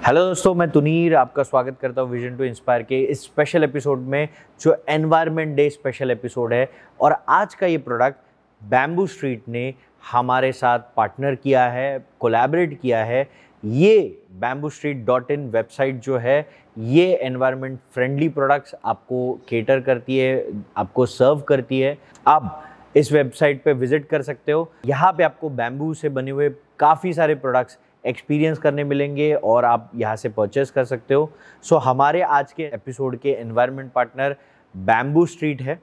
Hello दोस्तों, मैं तुनीर आपका स्वागत करता हूँ विजन टू इंस्पायर के इस स्पेशल एपिसोड में, जो एनवायरनमेंट डे स्पेशल एपिसोड है। और आज का ये प्रोडक्ट बैम्बू स्ट्रीट ने हमारे साथ पार्टनर किया है, कोलैबोरेट किया है। ये bamboo-street.in वेबसाइट जो है, ये एनवायरनमेंट फ्रेंडली प्रोडक्ट्स आपको केटर करती है, आपको सर्व करती है। आप इस वेबसाइट पे विजिट कर सकते हो। यहाँ पे आपको बैम्बू से बने हुए काफ़ी सारे प्रोडक्ट्स एक्सपीरियंस करने मिलेंगे और आप यहाँ से परचेस कर सकते हो। सो हमारे आज के एपिसोड के एनवायरनमेंट पार्टनर बैम्बू स्ट्रीट है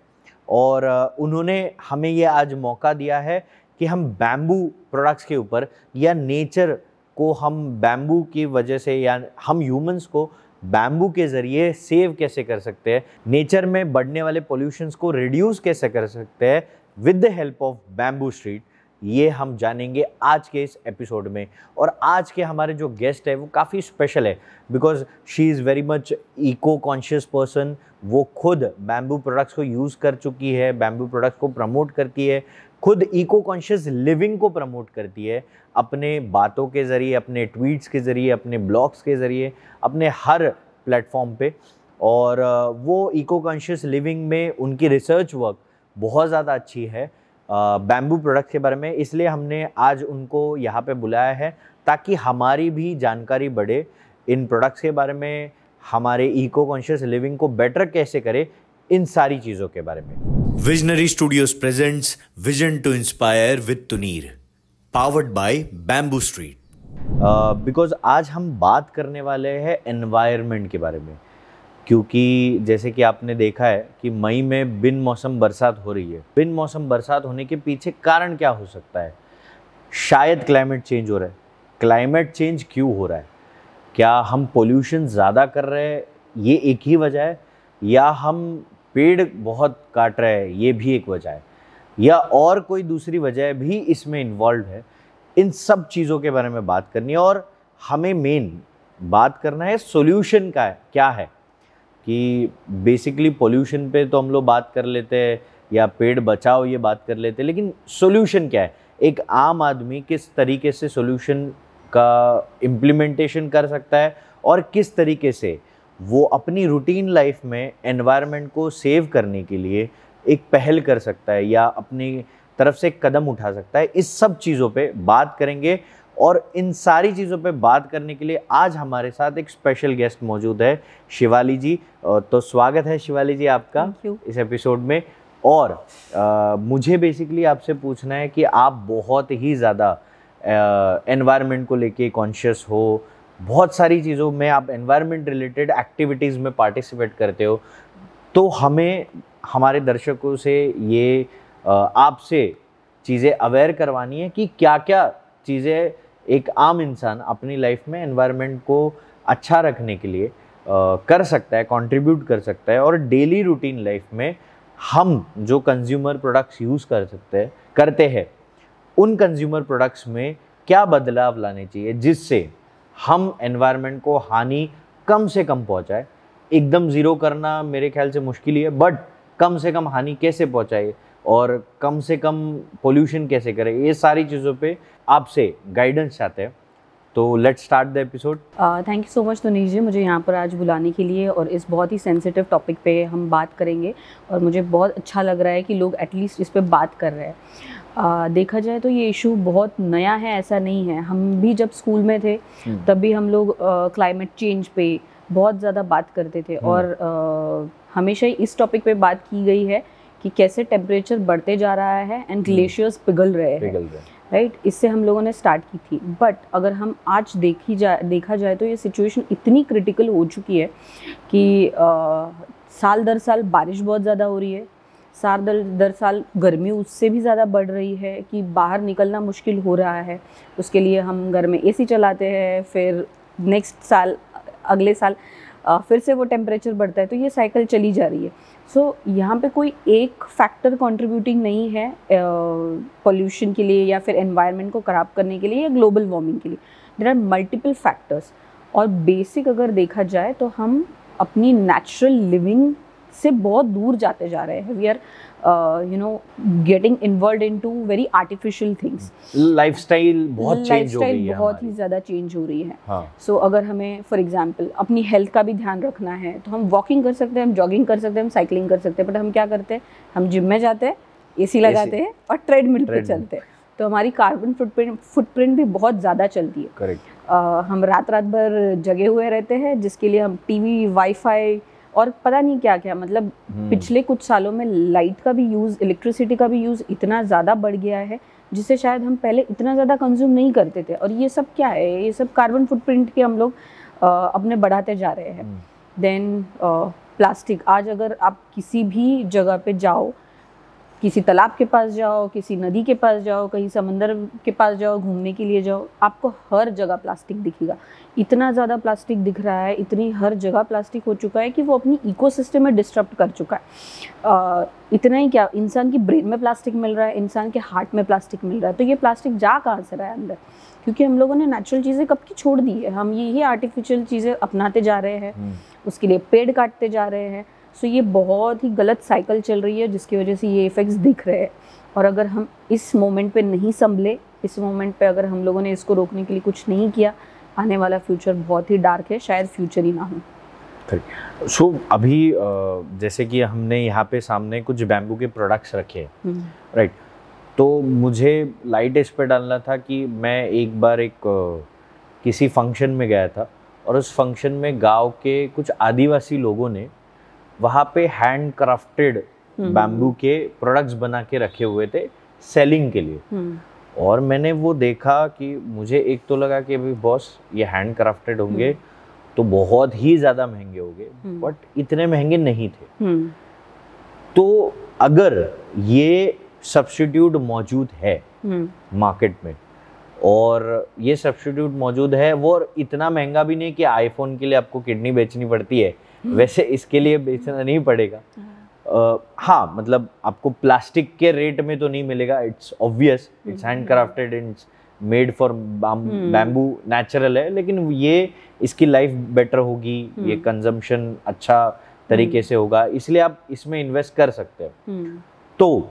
और उन्होंने हमें ये आज मौका दिया है कि हम बैम्बू प्रोडक्ट्स के ऊपर या नेचर को हम बैम्बू की वजह से या हम ह्यूमंस को बैम्बू के ज़रिए सेव कैसे कर सकते हैं, नेचर में बढ़ने वाले पोल्यूशंस को रिड्यूस कैसे कर सकते हैं with the help of bamboo street, ये हम जानेंगे आज के इस एपिसोड में। और आज के हमारे जो गेस्ट है वो काफ़ी स्पेशल है because she is very much eco conscious person. वो खुद बैम्बू प्रोडक्ट्स को यूज़ कर चुकी है, बैम्बू प्रोडक्ट्स को प्रमोट करती है, खुद इको कॉन्शियस लिविंग को प्रमोट करती है अपने बातों के ज़रिए, अपने ट्वीट्स के ज़रिए, अपने ब्लॉग्स के ज़रिए, अपने हर प्लेटफॉर्म पे। और वो इको कॉन्शियस लिविंग में उनकी रिसर्च वर्क बहुत ज़्यादा अच्छी है बैम्बू प्रोडक्ट के बारे में। इसलिए हमने आज उनको यहाँ पे बुलाया है ताकि हमारी भी जानकारी बढ़े इन प्रोडक्ट्स के बारे में, हमारे इको कॉन्शियस लिविंग को बेटर कैसे करे, इन सारी चीज़ों के बारे में। Visionary studios presents vision to inspire with Tunir, powered by bamboo street. Because आज हम बात करने वाले हैं एनवायरनमेंट के बारे में, क्योंकि जैसे कि आपने देखा है कि मई में बिन मौसम बरसात हो रही है। बिन मौसम बरसात होने के पीछे कारण क्या हो सकता है? शायद क्लाइमेट चेंज हो रहा है। क्लाइमेट चेंज क्यों हो रहा है? क्या हम पोल्यूशन ज़्यादा कर रहे हैं, ये एक ही वजह है, या हम पेड़ बहुत काट रहे हैं, ये भी एक वजह है, या और कोई दूसरी वजह भी इसमें इन्वॉल्व है? इन सब चीज़ों के बारे में बात करनी है और हमें मेन बात करना है सोल्यूशन का क्या है। कि बेसिकली पोल्यूशन पे तो हम लोग बात कर लेते हैं या पेड़ बचाओ ये बात कर लेते हैं, लेकिन सोल्यूशन क्या है? एक आम आदमी किस तरीके से सोल्यूशन का इम्प्लीमेंटेशन कर सकता है और किस तरीके से वो अपनी रूटीन लाइफ में एनवायरनमेंट को सेव करने के लिए एक पहल कर सकता है या अपनी तरफ से एक कदम उठा सकता है। इस सब चीज़ों पे बात करेंगे और इन सारी चीज़ों पे बात करने के लिए आज हमारे साथ एक स्पेशल गेस्ट मौजूद है, शिवाली जी। तो स्वागत है शिवाली जी आपका इस एपिसोड में। और मुझे बेसिकली आपसे पूछना है कि आप बहुत ही ज़्यादा एनवायरनमेंट को लेके कॉन्शियस हो, बहुत सारी चीज़ों में आप एनवायरनमेंट रिलेटेड एक्टिविटीज़ में पार्टिसिपेट करते हो। तो हमें हमारे दर्शकों से ये आपसे चीज़ें अवेयर करवानी है कि क्या क्या चीज़ें एक आम इंसान अपनी लाइफ में एनवायरनमेंट को अच्छा रखने के लिए कर सकता है, कंट्रीब्यूट कर सकता है। और डेली रूटीन लाइफ में हम जो कंज्यूमर प्रोडक्ट्स यूज़ करते हैं उन कंज्यूमर प्रोडक्ट्स में क्या बदलाव लाने चाहिए जिससे हम एनवायरनमेंट को हानि कम से कम पहुंचाए। एकदम ज़ीरो करना मेरे ख्याल से मुश्किल ही है, बट कम से कम हानि कैसे पहुंचाए और कम से कम पोल्यूशन कैसे करें, ये सारी चीज़ों पे आपसे गाइडेंस चाहते हैं। तो let's start the episode. Thank you so much Tunir ji, मुझे यहाँ पर आज बुलाने के लिए और इस बहुत ही सेंसिटिव टॉपिक पे हम बात करेंगे। और मुझे बहुत अच्छा लग रहा है कि लोग एटलीस्ट इस पे बात कर रहे हैं। देखा जाए तो ये इशू बहुत नया है, ऐसा नहीं है। हम भी जब स्कूल में थे तब भी हम लोग क्लाइमेट चेंज पे बहुत ज़्यादा बात करते थे और हमेशा ही इस टॉपिक पे बात की गई है कि कैसे टेम्परेचर बढ़ते जा रहा है एंड ग्लेशियर्स पिघल रहे हैं, राइट। इससे हम लोगों ने स्टार्ट की थी। बट अगर हम आज देखा जाए तो ये सिचुएशन इतनी क्रिटिकल हो चुकी है कि साल दर साल बारिश बहुत ज़्यादा हो रही है, साल दर साल गर्मी उससे भी ज़्यादा बढ़ रही है कि बाहर निकलना मुश्किल हो रहा है। उसके लिए हम घर में एसी चलाते हैं, फिर नेक्स्ट साल, अगले साल फिर से वो टेम्परेचर बढ़ता है, तो ये साइकिल चली जा रही है। सो यहाँ पे कोई एक फैक्टर कंट्रीब्यूटिंग नहीं है पोल्यूशन के लिए या फिर एनवायरनमेंट को ख़राब करने के लिए या ग्लोबल वार्मिंग के लिए। There are multiple factors. और बेसिक अगर देखा जाए तो हम अपनी नेचुरल लिविंग से बहुत दूर जाते जा रहे हैं। We are getting involve into very artificial things. Lifestyle बहुत चेंज हो गई है, बहुत ही ज़्यादा चेंज हो रही है। हाँ। सो अगर हमें फॉर एग्जांपल अपनी हेल्थ का भी ध्यान रखना है तो हम वॉकिंग कर सकते हैं, हम जॉगिंग कर सकते हैं, हम साइकिलिंग कर सकते हैं, बट हम क्या करते हैं, हम जिम में जाते हैं, एसी लगाते हैं और ट्रेडमिल पे चलते हैं। तो हमारी कार्बन फुटप्रिंट भी बहुत ज़्यादा चलती है। करेक्ट। हम रात भर जगे हुए रहते हैं, जिसके लिए हम टीवी, वाईफाई और पता नहीं क्या क्या, मतलब पिछले कुछ सालों में लाइट का भी यूज़, इलेक्ट्रिसिटी का भी यूज़ इतना ज़्यादा बढ़ गया है जिससे शायद हम पहले इतना ज़्यादा कंज्यूम नहीं करते थे। और ये सब क्या है, ये सब कार्बन फुटप्रिंट के हम लोग अपने बढ़ाते जा रहे हैं। देन प्लास्टिक, आज अगर आप किसी भी जगह पे जाओ, किसी तालाब के पास जाओ, किसी नदी के पास जाओ, कहीं समंदर के पास जाओ, घूमने के लिए जाओ, आपको हर जगह प्लास्टिक दिखेगा। इतना ज़्यादा प्लास्टिक दिख रहा है, इतनी हर जगह प्लास्टिक हो चुका है कि वो अपनी इकोसिस्टम में डिस्टर्ब कर चुका है। इतना ही क्या, इंसान की ब्रेन में प्लास्टिक मिल रहा है, इंसान के हार्ट में प्लास्टिक मिल रहा है। तो ये प्लास्टिक जा कहाँ से रहा है अंदर? क्योंकि हम लोगों ने नेचुरल चीज़ें कब की छोड़ दी है, हम यही आर्टिफिशियल चीज़ें अपनाते जा रहे हैं, उसके लिए पेड़ काटते जा रहे हैं। सो ये बहुत ही गलत साइकिल चल रही है जिसकी वजह से ये इफ़ेक्ट्स दिख रहे हैं। और अगर हम इस मोमेंट पे नहीं संभले, इस मोमेंट पे अगर हम लोगों ने इसको रोकने के लिए कुछ नहीं किया, आने वाला फ्यूचर बहुत ही डार्क है, शायद फ्यूचर ही ना हो। सो अभी जैसे कि हमने यहाँ पे सामने कुछ बैम्बू के प्रोडक्ट्स रखे हैं, राइट? तो मुझे लाइट इस पे डालना था कि मैं एक बार किसी फंक्शन में गया था और उस फंक्शन में गांव के कुछ आदिवासी लोगों ने वहाँ पे हैंड क्राफ्टेड बैम्बू के प्रोडक्ट्स बना के रखे हुए थे सेलिंग के लिए। और मैंने वो देखा कि मुझे एक तो लगा कि अभी बॉस ये हैंड क्राफ्टेड होंगे तो बहुत ही ज़्यादा महंगे होंगे, बट इतने महंगे नहीं थे। तो अगर ये सब्स्टिट्यूट मौजूद है मार्केट में और ये सब्स्टिट्यूट मौजूद है, वो इतना महंगा भी नहीं कि आईफोन के लिए आपको किडनी बेचनी पड़ती है, वैसे इसके लिए बेचना नहीं पड़ेगा। हाँ, मतलब आपको प्लास्टिक के रेट में तो नहीं मिलेगा, it's obvious, it's hand crafted, it's made for bamboo, natural है, लेकिन ये इसकी लाइफ बेटर होगी, ये कंजम्पशन अच्छा तरीके से होगा, इसलिए आप इसमें इन्वेस्ट कर सकते हो। तो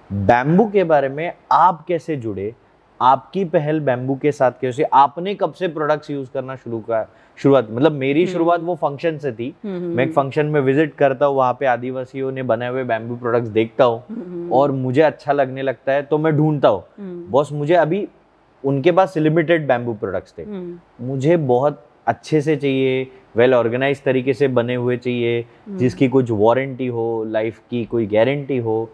बैम्बू के बारे में आप कैसे जुड़े, आपकी पहल बैम्बू के साथ कैसे, आपने कब से प्रोडक्ट्स यूज करना शुरुआत, मतलब मेरी शुरुआत वो फंक्शन से थी। मैं एक फंक्शन में विजिट करता हूँ, वहाँ पे आदिवासियों ने बनाए हुए बैम्बू प्रोडक्ट्स देखता हूँ और मुझे अच्छा लगने लगता है, तो मैं ढूंढता हूँ बॉस मुझे अभी, उनके पास लिमिटेड बैम्बू प्रोडक्ट्स थे, मुझे बहुत अच्छे से चाहिए, वेल ऑर्गेनाइज तरीके से बने हुए चाहिए, जिसकी कुछ वारंटी हो, लाइफ की कोई गारंटी हो।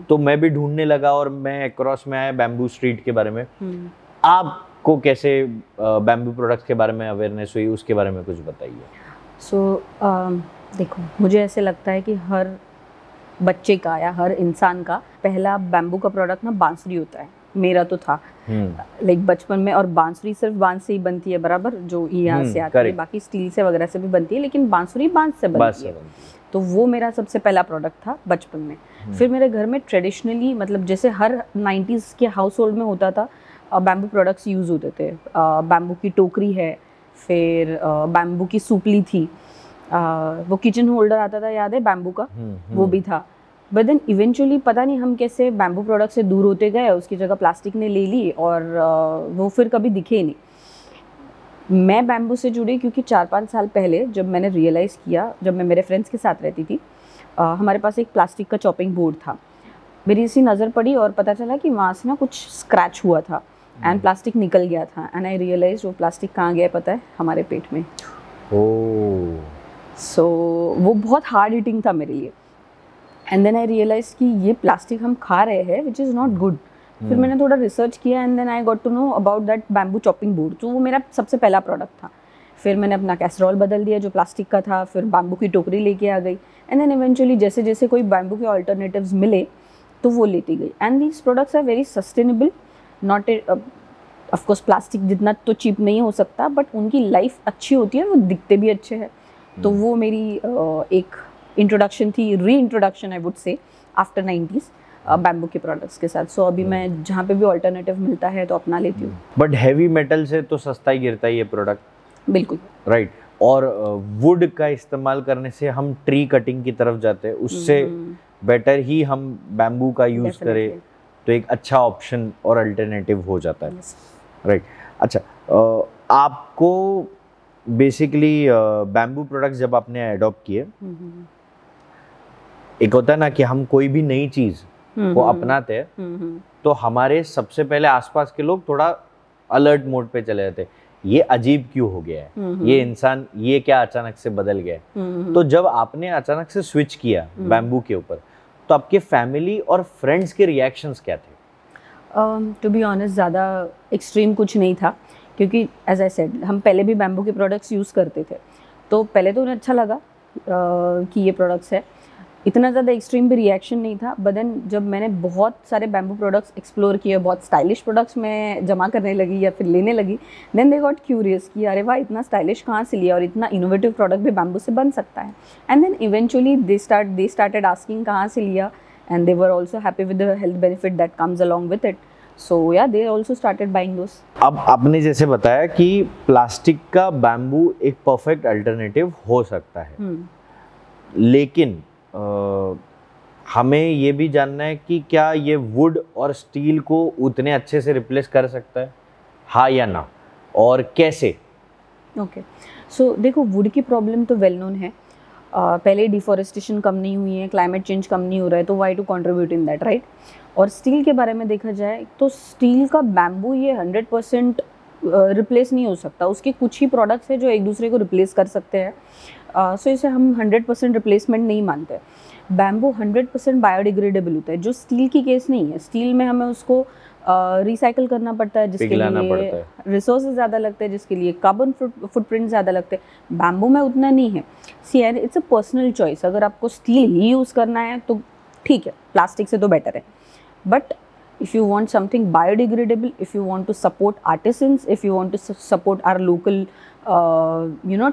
तो मैं भी ढूंढने लगा और मैं क्रॉस में आया बैम्बू स्ट्रीट के बारे में। आपको कैसे बैम्बू प्रोडक्ट्स के बारे में अवेयरनेस हुई, उसके बारे में कुछ बताइए। देखो, मुझे ऐसे लगता है कि हर बच्चे का या हर इंसान का पहला बैम्बू का प्रोडक्ट ना बांसुरी होता है। मेरा तो था लाइक बचपन में, और बांसुरी सिर्फ बांस से ही बनती है बराबर, जो यहाँ से आती है, बाकी स्टील से वगैरह से भी बनती है, लेकिन बांसुरी बांस से बनती है। तो वो मेरा सबसे पहला प्रोडक्ट था बचपन में। फिर मेरे घर में ट्रेडिशनली, मतलब जैसे हर 90s के हाउस होल्ड में होता था, बैम्बू प्रोडक्ट्स यूज़ होते थे। बैम्बू की टोकरी है, फिर बैम्बू की सूपली थी, वो किचन होल्डर आता था, याद है बैम्बू का, वो भी था। बट देन इवेंचुअली पता नहीं हम कैसे बैम्बू प्रोडक्ट से दूर होते गए, उसकी जगह प्लास्टिक ने ले ली और वो फिर कभी दिखे ही नहीं। मैं बैम्बू से जुड़ी क्योंकि 4-5 साल पहले जब मैंने रियलाइज़ किया, जब मैं मेरे फ्रेंड्स के साथ रहती थी, हमारे पास एक प्लास्टिक का चॉपिंग बोर्ड था। मेरी इसी नज़र पड़ी और पता चला कि वहाँ से ना कुछ स्क्रैच हुआ था एंड प्लास्टिक निकल गया था। एंड आई रियलाइज वो प्लास्टिक कहाँ गया पता है? हमारे पेट में। सो वो बहुत हार्ड ईटिंग था मेरे लिए। एंड देन आई रियलाइज कि ये प्लास्टिक हम खा रहे हैं विच इज़ नॉट गुड। फिर मैंने थोड़ा रिसर्च किया and then I got to know about that bamboo chopping board. तो वो मेरा सबसे पहला प्रोडक्ट था। फिर मैंने अपना कैसरोल बदल दिया जो प्लास्टिक का था, फिर बैम्बू की टोकरी लेके आ गई। एंड देन इवेंचुअली जैसे जैसे कोई बैम्बू के ऑल्टरनेटिव्स मिले तो वो लेती गई। And these products are very sustainable, not of course plastic जितना तो चीप नहीं हो सकता, बट उनकी लाइफ अच्छी होती है, वो दिखते भी अच्छे हैं। तो वो मेरी एक इंट्रोडक्शन थी, री introduction I would say after 90s bamboo के प्रोडक्ट्स के साथ। सो अभी मैं जहाँ पे भी ऑल्टरनेटिव मिलता है तो अपना लेती हूँ। बट हैवी मेटल से तो सस्ता ही गिरता है ये प्रोडक्ट। बिल्कुल राइट। और वुड का इस्तेमाल करने से हम ट्री कटिंग की तरफ जाते हैं, उससे बेटर ही हम बैम्बू का यूज़ करें तो एक अच्छा ऑप्शन और अल्टरनेटिव हो जाता है, राइट। अच्छा, आपको बेसिकली बैम्बू प्रोडक्ट्स जब आपने अडॉप्ट किए, एक होता है ना कि हम कोई भी नई चीज़ को अपनाते हैं तो हमारे सबसे पहले आसपास के लोग थोड़ा अलर्ट मोड पे चले जाते हैं, ये अजीब क्यों हो गया है, ये इंसान ये क्या अचानक से बदल गया है। तो जब आपने अचानक से स्विच किया बैम्बू के ऊपर, तो आपके फैमिली और फ्रेंड्स के रिएक्शंस क्या थे? टू बी ऑनेस्ट ज़्यादा एक्सट्रीम कुछ नहीं था, क्योंकि एज आई सेड हम पहले भी बैम्बू के प्रोडक्ट्स यूज़ करते थे, तो पहले तो उन्हें अच्छा लगा कि ये प्रोडक्ट्स है, इतना ज़्यादा एक्सट्रीम भी रिएक्शन नहीं था। बट देन जब मैंने बहुत सारे बैम्बू प्रोडक्ट्स एक्सप्लोर किए, बहुत स्टाइलिश प्रोडक्ट्स मैं जमा करने लगी या फिर लेने लगी, देन दे गॉट क्यूरियस कि अरे वाह, इतना स्टाइलिश कहाँ से लिया और इतना इनोवेटिव प्रोडक्ट भी बैम्बू से बन सकता है। And then eventually they started asking कहाँ से लिया, and they were also happy with the health benefit that comes along with it, so yeah they also started buying those. अब आपने जैसे बताया कि प्लास्टिक का बैम्बू एक परफेक्ट अल्टरनेटिव हो सकता है, लेकिन हमें ये भी जानना है कि क्या ये वुड और स्टील को उतने अच्छे से रिप्लेस कर सकता है, हाँ या ना, और कैसे? ओके, सो देखो, वुड की प्रॉब्लम तो वेल नोन है, पहले डिफॉरेस्टेशन कम नहीं हुई है, क्लाइमेट चेंज कम नहीं हो रहा है, तो why to contribute in that, right. और स्टील के बारे में देखा जाए तो स्टील का बैम्बू ये 100% रिप्लेस नहीं हो सकता, उसके कुछ ही प्रोडक्ट्स हैं जो एक दूसरे को रिप्लेस कर सकते हैं, सो इसे हम 100% रिप्लेसमेंट नहीं मानते। बैम्बू 100% बायोडिग्रेडेबल होता है, जो स्टील की केस नहीं है। स्टील में हमें उसको रिसाइकल करना पड़ता है, जिसके लिए रिसोर्सेज ज़्यादा लगते हैं, जिसके लिए कार्बन फुटप्रिंट ज़्यादा लगते हैं। बैम्बू में उतना नहीं है। See and it's a personal choice, अगर आपको स्टील ही यूज़ करना है तो ठीक है, प्लास्टिक से तो बेटर है। But if you want something biodegradable, if you want to support artisans, if you want to support our local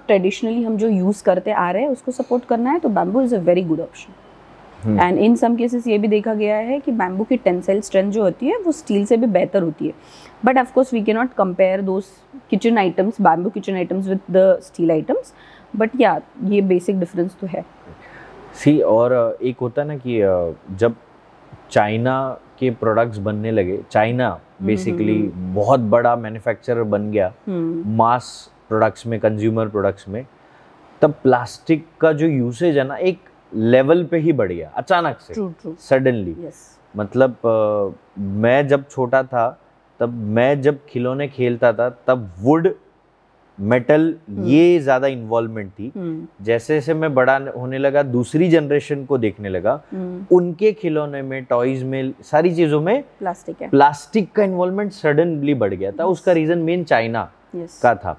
traditionally हम जो यूज़ करते आ रहे हैं उसको सपोर्ट करना है, तो bamboo is a very good option. And in some cases ये भी देखा गया है कि बैम्बू की टेंसाइल स्ट्रेंथ जो होती है वो स्टील से भी बेहतर होती है। But of course we can not compare those kitchen items, bamboo kitchen items with the steel items, but या ये बेसिक डिफरेंस तो है। सी, और एक होता है ना कि जब चाइना के प्रोडक्ट्स बनने लगे, चाइना बेसिकली बहुत बड़ा मैन्युफैक्चरर बन गया मास प्रोडक्ट्स में, कंज्यूमर प्रोडक्ट्स में, तब प्लास्टिक का जो यूसेज है ना एक लेवल पे ही बढ़ गया अचानक से, सडनली। मतलब मैं जब छोटा था, तब मैं जब खिलौने खेलता था, तब वुड, मेटल, ये ज़्यादा इन्वॉल्वमेंट थी। जैसे जैसे मैं बड़ा होने लगा, दूसरी जनरेशन को देखने लगा, उनके खिलौने में, टॉयज में, सारी चीज़ों में प्लास्टिक का इन्वॉल्वमेंट सडनली बढ़ गया था। उसका रीज़न मेन चाइना का था।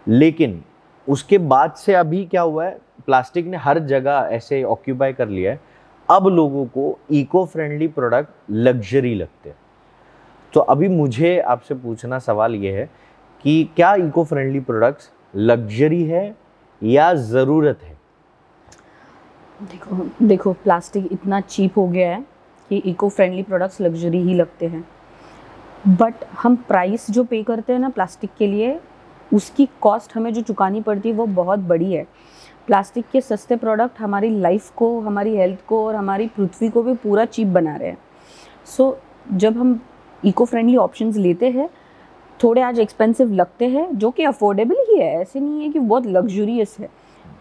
लेकिन उसके बाद से अभी क्या हुआ है, प्लास्टिक ने हर जगह ऐसे ऑक्यूपाई कर लिया है, अब लोगों को इको फ्रेंडली प्रोडक्ट लग्जरी लगते हैं। तो अभी मुझे आपसे पूछना सवाल ये है कि क्या इको फ्रेंडली प्रोडक्ट्स लग्जरी है या ज़रूरत है? देखो प्लास्टिक इतना चीप हो गया है कि इको फ्रेंडली प्रोडक्ट्स लग्जरी ही लगते हैं, बट हम प्राइस जो पे करते हैं ना प्लास्टिक के लिए, उसकी कॉस्ट हमें जो चुकानी पड़ती है वो बहुत बड़ी है। प्लास्टिक के सस्ते प्रोडक्ट हमारी लाइफ को, हमारी हेल्थ को और हमारी पृथ्वी को भी पूरा चीप बना रहे हैं। सो जब हम इको फ्रेंडली ऑप्शंस लेते हैं, थोड़े आज एक्सपेंसिव लगते हैं, जो कि अफोर्डेबल ही है, ऐसे नहीं है कि बहुत लग्जूरियस है,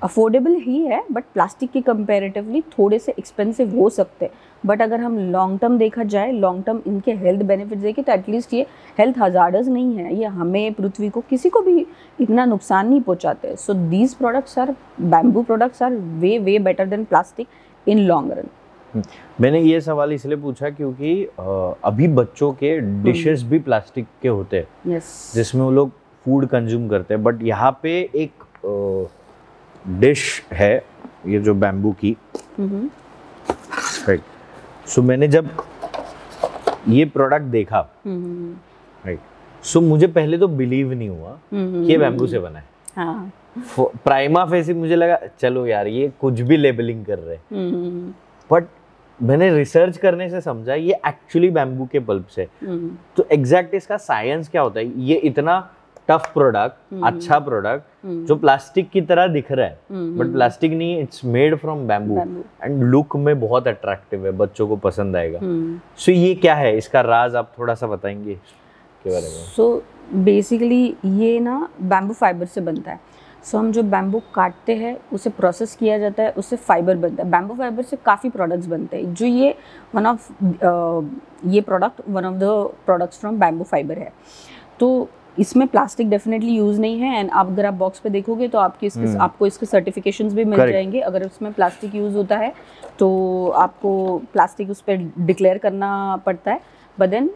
अफोर्डेबल ही है, बट प्लास्टिक के कंपैरेटिवली थोड़े से एक्सपेंसिव हो सकते हैं। बट अगर हम लॉन्ग टर्म देखा जाए, लॉन्ग टर्म इनके हेल्थ बेनिफिट्स देखें, तो एटलीस्ट ये हेल्थ हजार्डस नहीं है, ये हमें, पृथ्वी को, किसी को भी इतना नुकसान नहीं पहुंचाते। So these products are, bamboo products are way better than plastic in long run. मैंने ये सवाल इसलिए पूछा क्योंकि अभी बच्चों के डिशेस भी प्लास्टिक के होते हैं, जिसमें वो लोग फूड कंज्यूम करते हैं। बट यहाँ पे एक डिश है, ये जो बैम्बू की, राइट। सो मैंने जब ये प्रोडक्ट देखा, राइट, सो मुझे पहले तो बिलीव नहीं हुआ कि ये बैम्बू से बना है। हाँ। प्राइमा फेसी मुझे लगा चलो यार ये कुछ भी लेबलिंग कर रहे हैं, बट मैंने रिसर्च करने से समझा ये एक्चुअली बैम्बू के पल्प से। तो एग्जैक्ट इसका साइंस क्या होता है? ये इतना टफ प्रोडक्ट, अच्छा प्रोडक्ट जो प्लास्टिक की तरह दिख रहा है बट प्लास्टिक नहीं, it's made from bamboo and look में बहुत अट्रैक्टिव है, बच्चों को पसंद आएगा। सो ये क्या है, इसका राज आप थोड़ा सा बताएंगे इसके बारे में? सो बेसिकली ये ना बैम्बू फाइबर से बनता है। सो हम जो बैम्बू काटते हैं उसे प्रोसेस किया जाता है, उससे फाइबर बनता है। बैम्बू फाइबर से काफ़ी प्रोडक्ट्स बनते हैं, जो ये product one of the products from bamboo fibre है। तो इसमें प्लास्टिक डेफिनेटली यूज़ नहीं है एंड अगर आप बॉक्स पे देखोगे तो आपको इसके सर्टिफिकेशंस भी मिल जाएंगे। अगर उसमें प्लास्टिक यूज़ होता है तो आपको प्लास्टिक उस पर डिक्लेयर करना पड़ता है। बट देन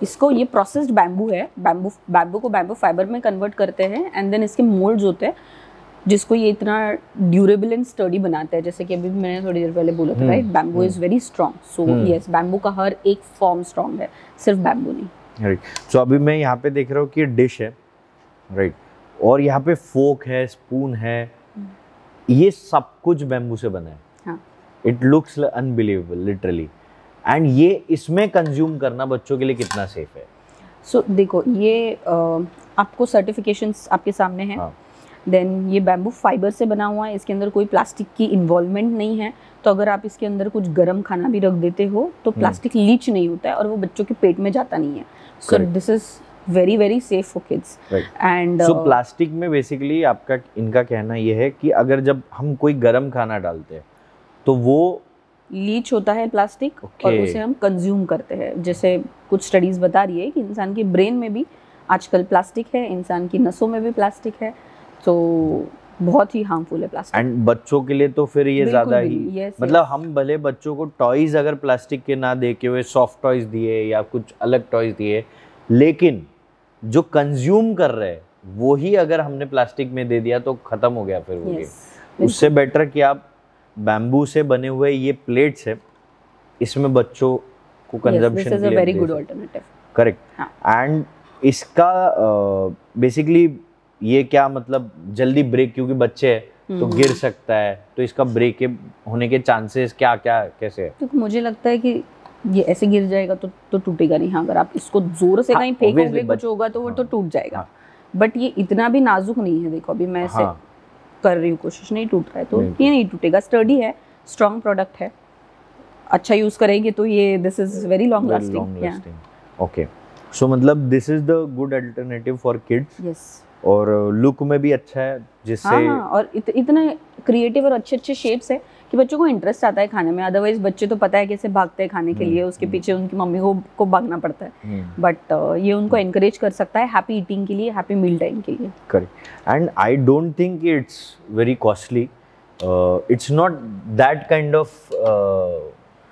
इसको, ये प्रोसेस्ड बैम्बू है, बैम्बू को बैम्बू फाइबर में कन्वर्ट करते हैं एंड देन इसके मोल्ड्स होते हैं जिसको ये इतना ड्यूरेबल एंड स्टडी बनाता है। जैसे कि अभी मैंने थोड़ी देर पहले बोला था, right, bamboo is very strong. So yes, bamboo का हर एक फॉर्म स्ट्रॉन्ग है, सिर्फ बैम्बू नहीं। राइट। सो अभी मैं यहाँ पे देख रहा हूँ कि डिश है, राइट, और यहाँ पे फोक है, स्पून है, ये सब कुछ बैम्बू से बना है। हाँ, it looks unbelievable literally. And ये इसमें कंज्यूम करना बच्चों के लिए कितना सेफ है? सो देखो, ये आपको सर्टिफिकेशंस आपके सामने हैं। देन ये बैम्बू फाइबर से बना हुआ है, इसके अंदर कोई प्लास्टिक की इन्वॉल्वमेंट नहीं है। तो अगर आप इसके अंदर कुछ गर्म खाना भी रख देते हो तो प्लास्टिक लीच नहीं होता है और वो बच्चों के पेट में जाता नहीं है। So this is very very safe for kids. And so plastic में बेसिकली आपका इनका कहना ये है कि अगर जब हम कोई गर्म खाना डालते हैं तो वो लीच होता है प्लास्टिक, और उसे हम कंज्यूम करते हैं। जैसे कुछ स्टडीज बता रही है कि इंसान के ब्रेन में भी आजकल प्लास्टिक है, इंसान की नसों में भी प्लास्टिक है, तो बहुत ही हार्मफुल है प्लास्टिक। एंड बच्चों के लिए तो फिर ये ज्यादा ही, मतलब हम भले बच्चों को टॉयज अगर प्लास्टिक के ना दे के हुए सॉफ्ट टॉयज दिए या कुछ अलग टॉयज दिए, लेकिन जो कंज्यूम कर रहे हैं वो ही अगर हमने प्लास्टिक में दे दिया तो खत्म हो गया फिर वो गेम। उससे बेटर कि आप बैम्बू से बने हुए ये प्लेट्स है, इसमें बच्चों को consumption this is a very good alternative. Correct. And इसका बेसिकली ये क्या मतलब जल्दी ब्रेक, क्योंकि बच्चे हैं तो गिर सकता है, तो इसका ब्रेक होने के चांसेस क्या क्या कैसे है? तो मुझे लगता है कि ये ऐसे गिर जाएगा तो टूटेगा नहीं। हाँ, अगर आप इसको जोर से कहीं फेंकोगे कुछ होगा तो वो तो टूट जाएगा। बट ये इतना भी नाजुक नहीं है। देखो अभी मैं ऐसे कर रही हूँ, कोशिश, नहीं टूट रहा है, तो ये नहीं टूटेगा। स्टर्डी है, स्ट्रॉन्ग प्रोडक्ट है, अच्छा यूज करेंगे तो ये this is very long lasting. Okay, so मतलब this is the good alternative for kids. Yes, और लुक में भी अच्छा है जिससे हाँ, और इतना क्रिएटिव और अच्छे अच्छे शेप्स है कि बच्चों को इंटरेस्ट आता है खाने में। अदरवाइज बच्चे तो पता है कैसे भागते हैं खाने के लिए, उसके पीछे उनकी मम्मी को भागना पड़ता है। बट ये उनको एनकरेज कर सकता है हैप्पी ईटिंग के लिए, हैप्पी मील टाइम के लिए। Correct. And I don't think it's very costly, it's not that kind of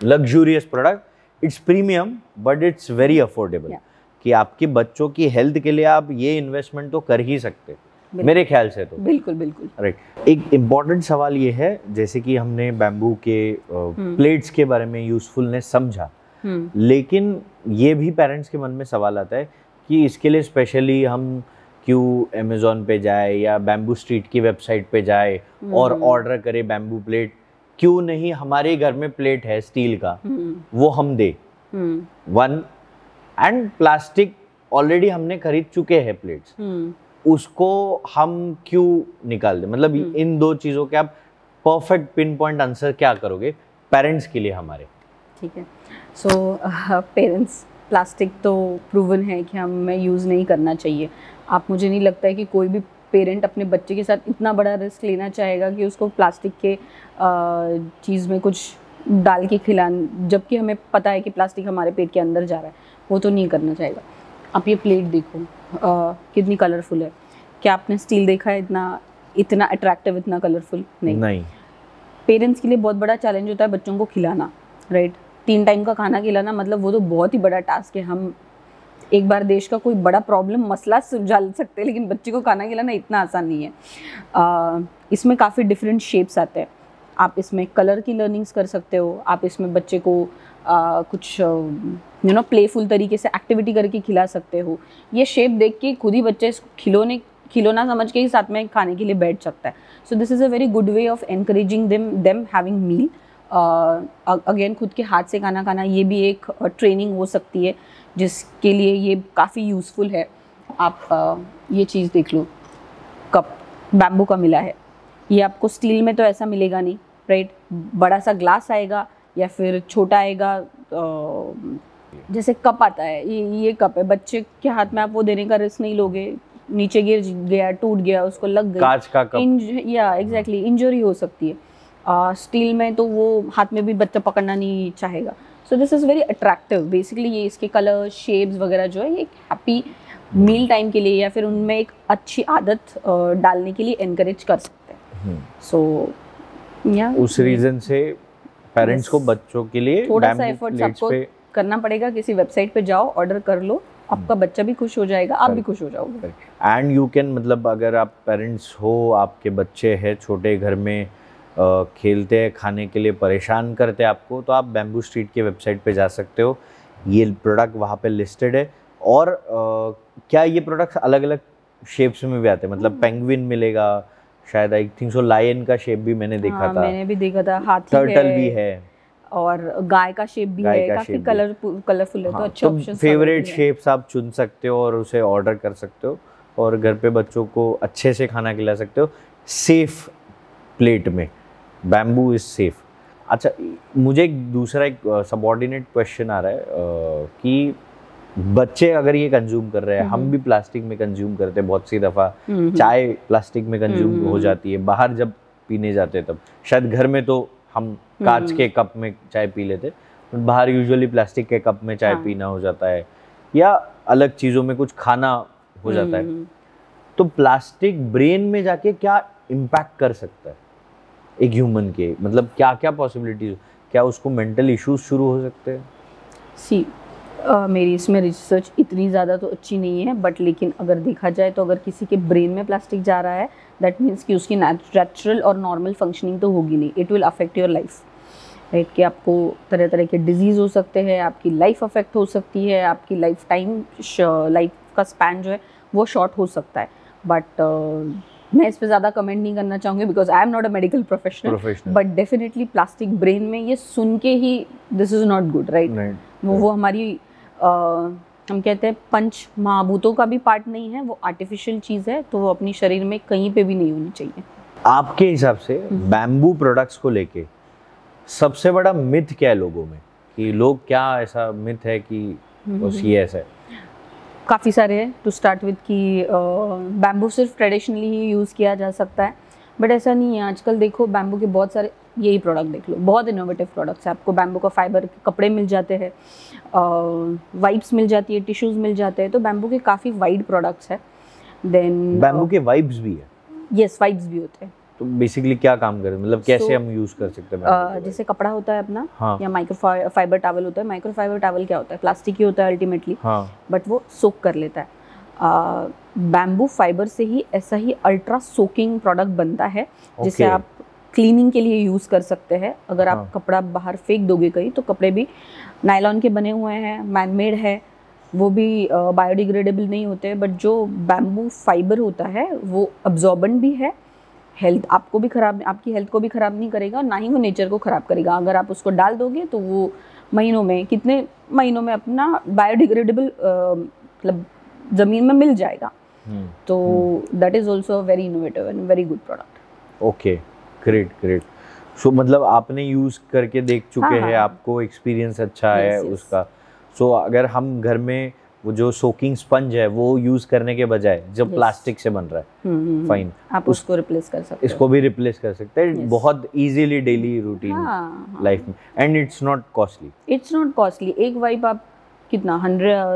luxurious product, it's premium but it's very affordable. कि आपके बच्चों की हेल्थ के लिए आप ये इन्वेस्टमेंट तो कर ही सकते, मेरे ख्याल से तो। बिल्कुल बिल्कुल राइट। एक इम्पॉर्टेंट सवाल ये है, जैसे कि हमने बैम्बू के प्लेट्स के बारे में यूजफुलनेस समझा, लेकिन ये भी पेरेंट्स के मन में सवाल आता है कि इसके लिए स्पेशली हम क्यों अमेज़ॉन पे जाए या बैम्बू स्ट्रीट की वेबसाइट पे जाए और ऑर्डर करे बैम्बू प्लेट? क्यों नहीं हमारे घर में प्लेट है स्टील का, वो हम दे। वन, एंड प्लास्टिक ऑलरेडी हमने खरीद चुके हैं प्लेट्स, उसको हम क्यों निकाल दें? मतलब इन दो चीज़ों के आप परफेक्ट पिन पॉइंट आंसर क्या करोगे पेरेंट्स के लिए हमारे? ठीक है। सो पेरेंट्स, प्लास्टिक तो प्रूवन है कि हमें यूज़ नहीं करना चाहिए। आप, मुझे नहीं लगता है कि कोई भी पेरेंट अपने बच्चे के साथ इतना बड़ा रिस्क लेना चाहेगा कि उसको प्लास्टिक के चीज़ में कुछ डाल के खिलाना, जबकि हमें पता है कि प्लास्टिक हमारे पेट के अंदर जा रहा है, वो तो नहीं करना चाहेगा। आप ये प्लेट देखो, कितनी कलरफुल है। क्या आपने स्टील देखा है इतना अट्रैक्टिव, इतना कलरफुल? नहीं। पेरेंट्स के लिए बहुत बड़ा चैलेंज होता है बच्चों को खिलाना, राइट। 3 टाइम का खाना खिलाना मतलब वो तो बहुत ही बड़ा टास्क है। हम एक बार देश का कोई बड़ा प्रॉब्लम मसला सुलझा सकते हैं, लेकिन बच्चे को खाना खिलाना इतना आसान नहीं है। इसमें काफ़ी डिफरेंट शेप्स आते हैं। आप इसमें कलर की लर्निंग्स कर सकते हो, आप इसमें बच्चे को कुछ प्लेफुल तरीके से एक्टिविटी करके खिला सकते हो। ये शेप देख के खुद ही बच्चे इसको खिलौना समझ के ही साथ में खाने के लिए बैठ सकता है। So this is a very good way of encouraging them having meal. Again, खुद के हाथ से खाना खाना, ये भी एक ट्रेनिंग हो सकती है जिसके लिए ये काफ़ी यूज़फुल है। आप ये चीज़ देख लो, कप बैम्बू का मिला है। ये आपको स्टील में तो ऐसा मिलेगा नहीं, राइट? बड़ा सा ग्लास आएगा या फिर छोटा आएगा। जैसे कप आता है, ये कप है, बच्चे के हाथ में आप वो देने का रिस्क नहीं लोगे, नीचे गिर गया, टूट गया, उसको लग गई, कांच का कप, या एग्जैक्टली इंजरी हो सकती है। स्टील में तो वो हाथ में भी बच्चा पकड़ना नहीं चाहेगा। सो this is very attractive. Basically ये इसके कलर शेप्स वगैरह जो है, ये एक हैप्पी मील टाइम के लिए या फिर उनमें एक अच्छी आदत डालने के लिए एनकरेज कर सकते हैं। सो या उस रीजन से पेरेंट्स को बच्चों के लिए थोड़ा सा एफर्ट्स आपको करना पड़ेगा। किसी वेबसाइट पे जाओ, ऑर्डर कर लो, आपका बच्चा भी खुश हो जाएगा, आप भी खुश हो जाओगे। एंड यू कैन, मतलब अगर आप पेरेंट्स हो, आपके बच्चे हैं छोटे, घर में खेलते हैं, खाने के लिए परेशान करते हैं आपको, तो आप बैम्बू स्ट्रीट के वेबसाइट पे जा सकते हो। ये प्रोडक्ट वहाँ पे लिस्टेड है। और क्या ये प्रोडक्ट्स अलग अलग शेप्स में भी आते हैं? मतलब पेंगुइन मिलेगा शायद, आई थिंक सो लायन का शेप भी मैंने देखा था। मैंने भी देखा था, हाथी टर्टल भी है और गाय का शेप भी है, काफी कलरफुल है। तो अच्छे ऑप्शंस, फेवरेट शेप्स आप चुन सकते हो और उसे ऑर्डर कर सकते हो और घर पे बच्चों को अच्छे से खाना खिला सकते हो, सेफ प्लेट में। Bamboo is safe. अच्छा, मुझे एक दूसरा सबऑर्डिनेट क्वेश्चन आ रहा है कि बच्चे अगर ये कंज्यूम कर रहे हैं, हम भी प्लास्टिक में कंज्यूम करते हैं बहुत सी दफ़ा, चाय प्लास्टिक में कंज्यूम हो जाती है, बाहर जब पीने जाते हैं तब, शायद घर में तो हम कांच के कप में चाय पी लेते, बाहर यूजुअली प्लास्टिक के कप में चाय पीना हो जाता है या अलग चीज़ों में कुछ खाना हो जाता है। तो प्लास्टिक ब्रेन में जाके क्या इम्पैक्ट कर सकता है एक ह्यूमन के? मतलब क्या क्या पॉसिबिलिटीज, क्या उसको मेंटल इश्यूज शुरू हो सकते हैं? सी मेरी इसमें रिसर्च इतनी ज़्यादा तो अच्छी नहीं है, बट लेकिन अगर देखा जाए तो अगर किसी के ब्रेन में प्लास्टिक जा रहा है, दैट मीन्स कि उसकी नेचुरल और नॉर्मल फंक्शनिंग तो होगी नहीं। It will affect your life, right? कि आपको तरह तरह के डिजीज़ हो सकते हैं, आपकी लाइफ अफेक्ट हो सकती है, आपकी लाइफ टाइम, लाइफ का स्पैन जो है वो शॉर्ट हो सकता है। बट मैं इस पर ज़्यादा कमेंट नहीं करना चाहूँगी because I am not a medical professional, but definitely plastic brain में ये सुन के ही this is not good, right? वो हमारी हम कहते हैं पंच महाभूतों का भी पार्ट नहीं है, वो आर्टिफिशियल चीज़ है, तो वो अपनी शरीर में कहीं पे भी नहीं होनी चाहिए। आपके हिसाब से बैम्बू प्रोडक्ट्स को लेके सबसे बड़ा मिथ क्या है लोगों में, कि लोग क्या ऐसा मिथ है कि बस ये ऐसा है? काफ़ी सारे हैं। टू स्टार्ट विद कि बैम्बू सिर्फ ट्रेडिशनली ही यूज़ किया जा सकता है, बट ऐसा नहीं है। आजकल देखो बैम्बू के बहुत सारे, यही प्रोडक्ट देख लो, बहुत इनोवेटिव प्रोडक्ट्स हैं। आपको बैम्बू का फाइबर के कपड़े मिल जाते हैं, वाइप्स मिल जाती है, टिश्यूज़ मिल जाते हैं, तो बैम्बू के काफ़ी वाइड प्रोडक्ट्स है। देन बैम्बू के वाइप्स भी है? यस, वाइप्स भी होते हैं। तो बेसिकली क्या काम करते हैं, मतलब कैसे हम यूज़ कर सकते हैं? जैसे कपड़ा होता है अपना, हाँ, या माइक्रो फाइबर टॉवल होता है। माइक्रो फाइबर टॉवल क्या होता है? प्लास्टिक ही होता है अल्टीमेटली, हाँ, बट वो सोक कर लेता है। बैम्बू फाइबर से ही ऐसा ही अल्ट्रा सोकिंग प्रोडक्ट बनता है, जिसे आप क्लीनिंग के लिए यूज़ कर सकते हैं। अगर आप कपड़ा बाहर फेंक दोगे कहीं, तो कपड़े भी नायलॉन के बने हुए हैं, मैनमेड है, वो भी बायोडिग्रेडेबल नहीं होते, बट जो बैम्बू फाइबर होता है वो अब्जॉर्बेंट भी है, हेल्थ आपको भी खराब, आपकी हेल्थ को भी ख़राब नहीं करेगा, ना ही वो नेचर को ख़राब करेगा। अगर आप उसको डाल दोगे तो वो महीनों में, कितने महीनों में अपना बायोडिग्रेडेबल मतलब ज़मीन में मिल जाएगा। तो that is also very innovative and very good product. Okay, great. So मतलब आपने यूज़ करके देख चुके हैं, आपको एक्सपीरियंस अच्छा है उसका। सो अगर हम घर में वो जो सोकिंग स्पंज है वो यूज़ करने के बजाय जो प्लास्टिक से बन रहा है, फाइन, आप उसको रिप्लेस कर सकते हैं, इसको भी रिप्लेस कर सकते हैं बहुत इजीली डेली रूटीन लाइफ में, एंड इट्स नॉट कॉस्टली। एक वाइप आप कितना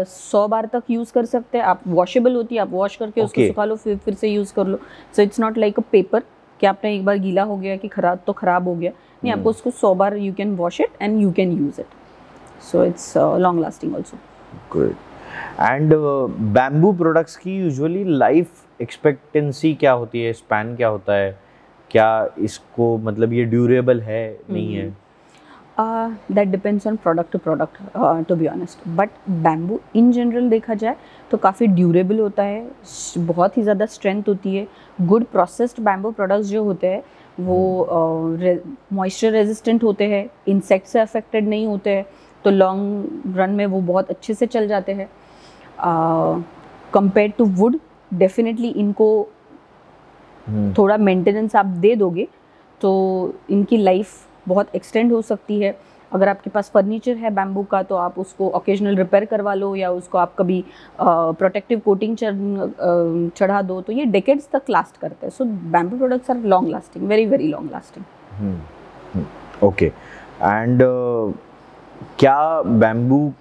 100 बार तक यूज़ कर सकते हैं। आप वॉशेबल होती है, आप वॉश करके उसको सुखा लो, फिर से यूज़ कर लो। So it's not like a paper कि आपने एक बार गीला हो गया कि खराब हो गया, नहीं, आपको उसको 100 बार you can wash it and you can use it, so it's long lasting also. Good. And bamboo products की यूजुअली लाइफ एक्सपेक्टेंसी क्या होती है, स्पैन क्या होता है, क्या इसको मतलब ये ड्यूरेबल है नहीं है? That depends on product to product, to be honest, but bamboo in general देखा जाए तो काफ़ी ड्यूरेबल होता है, बहुत ही ज़्यादा स्ट्रेंथ होती है। गुड प्रोसेस्ड बैम्बू प्रोडक्ट्स जो होते हैं वो मॉइस्चर रेजिस्टेंट होते हैं, इंसेक्ट से अफेक्टेड नहीं होते हैं, तो लॉन्ग रन में वो बहुत अच्छे से चल जाते हैं। कंपेयर टू वुड डेफिनेटली इनको थोड़ा मेंटेनेंस आप दे दोगे तो इनकी लाइफ बहुत एक्सटेंड हो सकती है। अगर आपके पास फर्नीचर है बैम्बू का तो आप उसको ओकेजनल रिपेयर करवा लो या उसको आप कभी प्रोटेक्टिव कोटिंग चढ़ा दो, तो ये डेकेड्स तक लास्ट करते हैं। So bamboo products are long lasting, very very long lasting. Okay, and क्या बैम्बू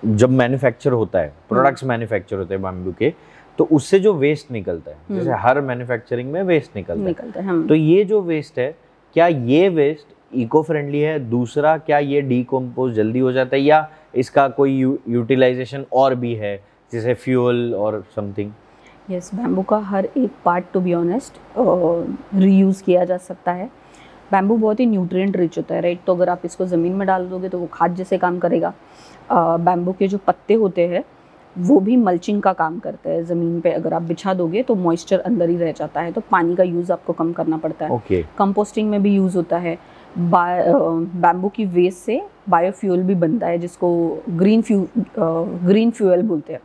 जब मैन्युफैक्चर होता है, प्रोडक्ट्स मैन्युफैक्चर होते हैं बैम्बू के, तो उससे जो वेस्ट निकलता है, जैसे हर मैन्युफैक्चरिंग में वेस्ट निकलता है, तो ये जो वेस्ट है, क्या ये वेस्ट इको फ्रेंडली है? दूसरा, क्या ये डीकम्पोज जल्दी हो जाता है या इसका कोई यूटिलाइजेशन और भी है, जैसे फ्यूल और समथिंग? यस, बैम्बू का हर एक part two be honest reuse किया जा सकता है। बैम्बू बहुत ही न्यूट्रिएंट रिच होता है, राइट? तो अगर आप इसको ज़मीन में डाल दोगे तो वो खाद जैसे काम करेगा। बैम्बू के जो पत्ते होते हैं वो भी मल्चिंग का काम करते हैं। ज़मीन पे अगर आप बिछा दोगे तो मॉइस्चर अंदर ही रह जाता है, तो पानी का यूज़ आपको कम करना पड़ता है। Okay. कंपोस्टिंग में भी यूज़ होता है। बैम्बू की वेस्ट से बायोफ्यूल भी बनता है, जिसको ग्रीन फ्यूल बोलते हैं।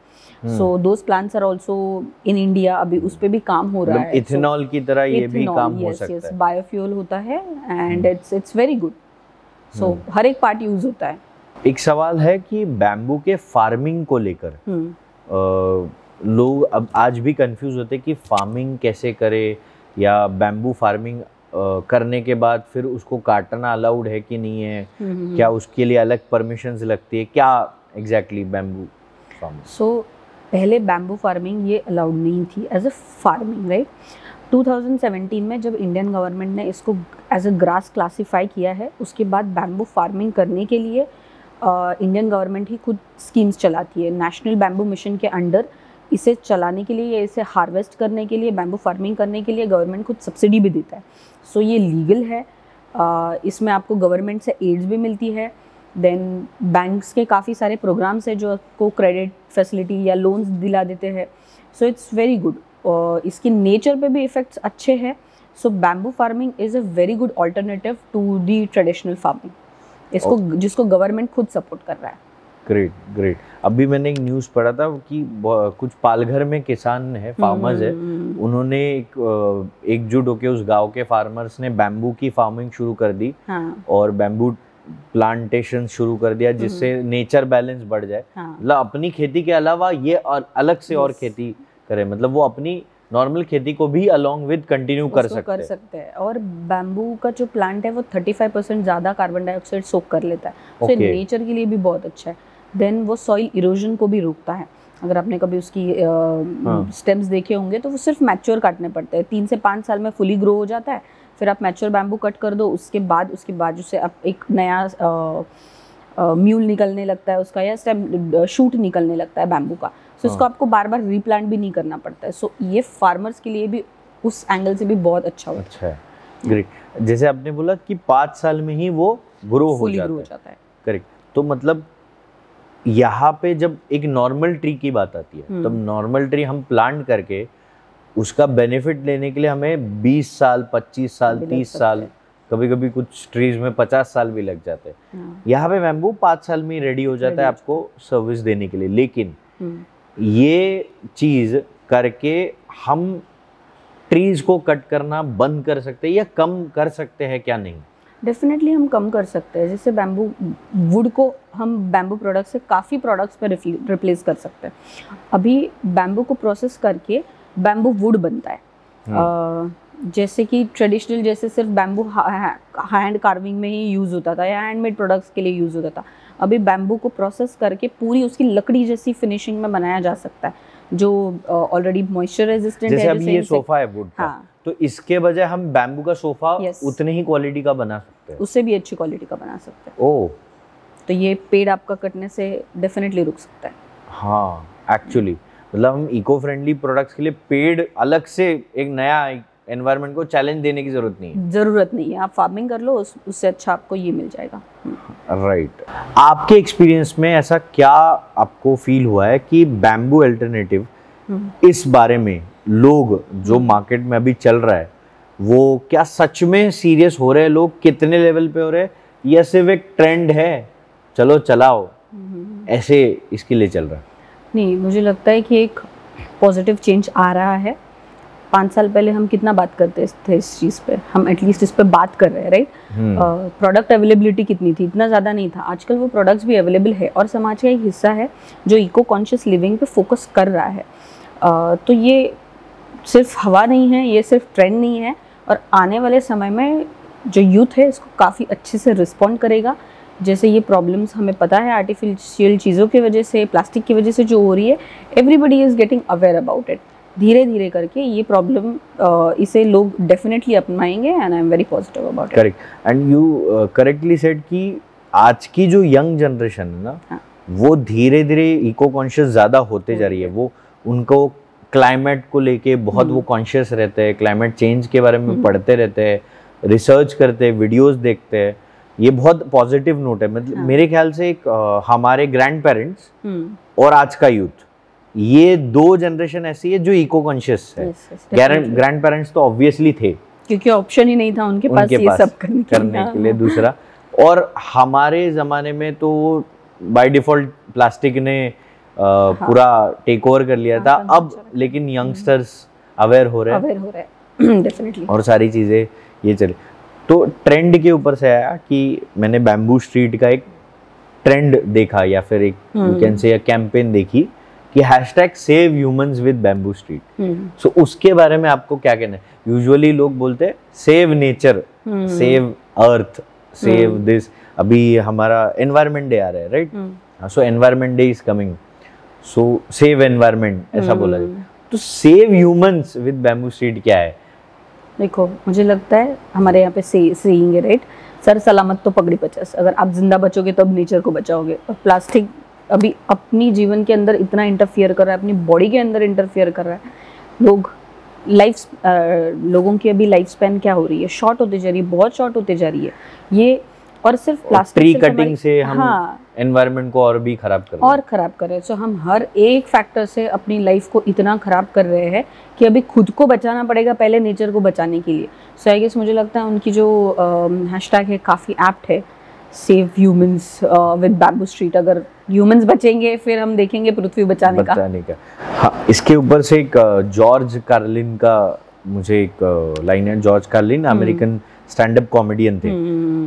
So those plants are also in India, अभी उस पे भी काम हो रहा है। इथेनॉल की तरह ये भी काम हो सकता है। यस, बायोफ्यूल होता है एंड इट्स वेरी गुड। सो हर एक पार्ट यूज़ होता है। एक सवाल है कि बैम्बू के फार्मिंग को लेकर लोग अब आज भी कंफ्यूज होते हैं कि फार्मिंग कैसे करे, या बैम्बू फार्मिंग करने के बाद फिर उसको काटना अलाउड है कि नहीं है, क्या उसके लिए अलग परमिशंस लगती है, क्या एग्जैक्टली बैम्बू फार्मिंग? सो पहले बैम्बू फार्मिंग ये अलाउड नहीं थी एज अ फार्मिंग, राइट? 2017 में जब इंडियन गवर्नमेंट ने इसको एज अ ग्रास क्लासीफाई किया है, उसके बाद बैम्बू फार्मिंग करने के लिए इंडियन गवर्नमेंट ही खुद स्कीम्स चलाती है। नेशनल बैम्बू मिशन के अंडर इसे चलाने के लिए या इसे हार्वेस्ट करने के लिए, बैम्बू फार्मिंग करने के लिए गवर्नमेंट खुद सब्सिडी भी देता है। सो ये लीगल है। इसमें आपको गवर्नमेंट से एड्स भी मिलती है। देन बैंक्स के काफ़ी सारे प्रोग्राम्स हैं जो आपको क्रेडिट फैसिलिटी या लोन्स दिला देते हैं। So it's very good. इसकी नेचर पे भी इफ़ेक्ट्स अच्छे हैं। So bamboo farming is a very good alternative to the traditional farming, इसको जिसको गवर्नमेंट खुद सपोर्ट कर रहा है। Great great. अभी मैंने एक न्यूज़ पढ़ा था कि कुछ पालघर में किसान है, फार्मर्स है, उन्होंने एकजुट होकर उस गांव के फार्मर्स ने बैम्बू की फार्मिंग शुरू कर दी। और बैम्बू प्लांटेशन शुरू कर दिया, जिससे नेचर बैलेंस बढ़ जाए। मतलब अपनी खेती के अलावा ये और अलग से और खेती करे, मतलब वो अपनी नॉर्मल खेती को भी अलोंग विद कंटिन्यू कर सकते हैं। और बैम्बू का जो प्लांट है वो 35% ज़्यादा कार्बन डाइऑक्साइड सोक कर लेता है। तो नेचर के लिए भी बहुत अच्छा है। देन वो सॉइल इरोजन को भी रोकता है। अगर आपने कभी उसकी स्टेम्स देखे होंगे तो वो सिर्फ मैच्योर काटने पड़ते हैं। 3 से 5 साल में फुली ग्रो हो जाता है। फिर आप मैच्योर बैम्बू कट कर दो, उसके बाद उसके बाजू से आप एक नया म्यूल निकलने लगता है उसका, या स्टेम शूट निकलने लगता है बैम्बू का। सो इसको आपको बार बार रीप्लांट भी नहीं करना पड़ता है। सो ये फार्मर्स के लिए भी उस एंगल से भी बहुत अच्छा होता है। अच्छा है, ग्रेट। जैसे आपने बोला कि 5 साल में ही वो ग्रो हो जाता है। करेक्ट। तो मतलब यहाँ पे जब एक नॉर्मल ट्री की बात आती है, तब नॉर्मल ट्री हम प्लांट करके उसका बेनिफिट लेने के लिए हमें 20 साल, 25 साल, 30 साल, कभी कभी कुछ ट्रीज में 50 साल भी लग जाते हैं। यहाँ पे बैम्बू 5 साल में रेडी हो जाता है आपको सर्विस देने के लिए। लेकिन ये चीज करके हम ट्रीज को कट करना बंद कर सकते हैं या कम कर सकते हैं, क्या नहीं? डेफिनेटली हम कम कर सकते हैं। जैसे बैम्बू वुड को हम बैम्बू प्रोडक्ट से काफ़ी प्रोडक्ट्स पे रिप्लेस कर सकते हैं। अभी बैम्बू को प्रोसेस करके बैम्बू वुड बनता है। जैसे कि ट्रेडिशनल, जैसे सिर्फ बैम्बू हैंड कार्विंग में ही यूज़ होता था या हैंडमेड प्रोडक्ट्स के लिए यूज़ होता था, अभी बैम्बू को प्रोसेस करके पूरी उसकी लकड़ी जैसी फिनिशिंग में बनाया जा सकता है, जो ऑलरेडी मॉइस्चर रेजिस्टेंट है। जैसे अभी ये सोफा है वुड का, तो इसके बजाय हम बैम्बू का सोफा उतने ही क्वालिटी का बना सकते हैं, उससे भी अच्छी क्वालिटी का बना सकते हैं। ओह, तो ये पेड़ आपका कटने से डेफिनेटली रुक सकता है। हाँ, एक्चुअली मतलब हम इको फ्रेंडली प्रोडक्ट्स के लिए पेड़ अलग से एक नया एनवायरनमेंट को चैलेंज देने की जरूरत नहीं है। आप फार्मिंग कर लो, उससे अच्छा आपको ये मिल जाएगा। राइट। आपके एक्सपीरियंस में ऐसा क्या आपको फील हुआ है कि बैम्बू अल्टरनेटिव, इस बारे में लोग जो मार्केट में अभी चल रहा है वो क्या सच में सीरियस हो रहे हैं? लोग कितने लेवल पे हो रहे हैं, या सिर्फ एक ट्रेंड है, चलो चलाओ, ऐसे इसके लिए चल रहा है? नहीं, मुझे लगता है कि एक पॉजिटिव चेंज आ रहा है। 5 साल पहले हम कितना बात करते थे इस चीज़ पे, हम एटलीस्ट इस पे बात कर रहे हैं, राइट। प्रोडक्ट अवेलेबिलिटी कितनी थी, इतना ज़्यादा नहीं था। आजकल वो प्रोडक्ट्स भी अवेलेबल है और समाज का एक हिस्सा है जो इको कॉन्शियस लिविंग पे फोकस कर रहा है। तो ये सिर्फ हवा नहीं है, ये सिर्फ ट्रेंड नहीं है, और आने वाले समय में जो यूथ है इसको काफ़ी अच्छे से रिस्पॉन्ड करेगा। जैसे ये प्रॉब्लम्स हमें पता है आर्टिफिशियल चीज़ों की वजह से, प्लास्टिक की वजह से जो हो रही है, everybody is getting aware about it. धीरे धीरे करके ये प्रॉब्लम इसे लोग डेफिनेटली अपनाएंगे, and I am very positive about it. Correct, and you correctly said कि आज की जो यंग जनरेशन है ना, हाँ। वो धीरे धीरे इको कॉन्शियस ज़्यादा होते जा रही है। वो उनको क्लाइमेट को लेके बहुत वो कॉन्शियस रहते हैं, क्लाइमेट चेंज के बारे में पढ़ते रहते हैं, रिसर्च करते हैं, वीडियोस देखते हैं। ये बहुत पॉजिटिव नोट है। मतलब मेरे ख्याल से एक हमारे ग्रैंड पेरेंट्स और आज का यूथ, ये 2 जनरेशन ऐसी है जो इको कॉन्शियस है। ग्रैंड पेरेंट्स तो ऑब्वियसली थे, क्योंकि ऑप्शन ही नहीं था उनके पास ये सब करने के लिए। दूसरा, और हमारे ज़माने में तो बाय डिफ़ॉल्ट प्लास्टिक ने पूरा टेक ओवर कर लिया था। अब लेकिन यंगस्टर्स अवेयर हो रहे हैं डेफिनेटली, और सारी चीज़ें ये चले। तो ट्रेंड के ऊपर से आया कि मैंने बैम्बू स्ट्रीट का एक ट्रेंड देखा, या फिर एक कैन से कैंपेन देखी कि #save humans with bamboo street. So उसके बारे में आपको क्या कहना है? यूजुअली लोग बोलते हैं save nature, save earth, save this. अभी हमारा एनवायरनमेंट डे आ रहा है, right? So environment day is coming, so save environment ऐसा बोला जाए। तो save humans with bamboo street क्या है? देखो, मुझे लगता है हमारे यहाँ पे सेइंग है, राइट, सर सलामत तो पगड़ी 50। अगर आप जिंदा बचोगे तब नेचर को बचाओगे। और प्लास्टिक अभी अपनी जीवन के अंदर इतना इंटरफियर कर रहा है, अपनी बॉडी के अंदर इंटरफियर कर रहा है। लोगों की अभी लाइफ स्पैन क्या हो रही है, शॉर्ट होती जा रही है, बहुत शॉर्ट होती जा रही है ये। और सिर्फ प्लास्टिक, ट्री कटिंग से हम एनवायरनमेंट को और भी खराब कर रहे हैं। सो हम हर एक फैक्टर से अपनी लाइफ को इतना खराब कर रहे हैं कि अभी खुद को बचाना पड़ेगा पहले नेचर को बचाने के लिए। सो आई गेस मुझे लगता है उनकी जो हैशटैग है काफ़ी एप्ट है, save humans with bamboo street. अगर ह्यूमंस बचेंगे फिर हम देखेंगे पृथ्वी बचाने का। हाँ, इसके ऊपर से एक जॉर्ज कार्लिन का मुझे एक लाइन है। George Carlin American stand up comedian थे,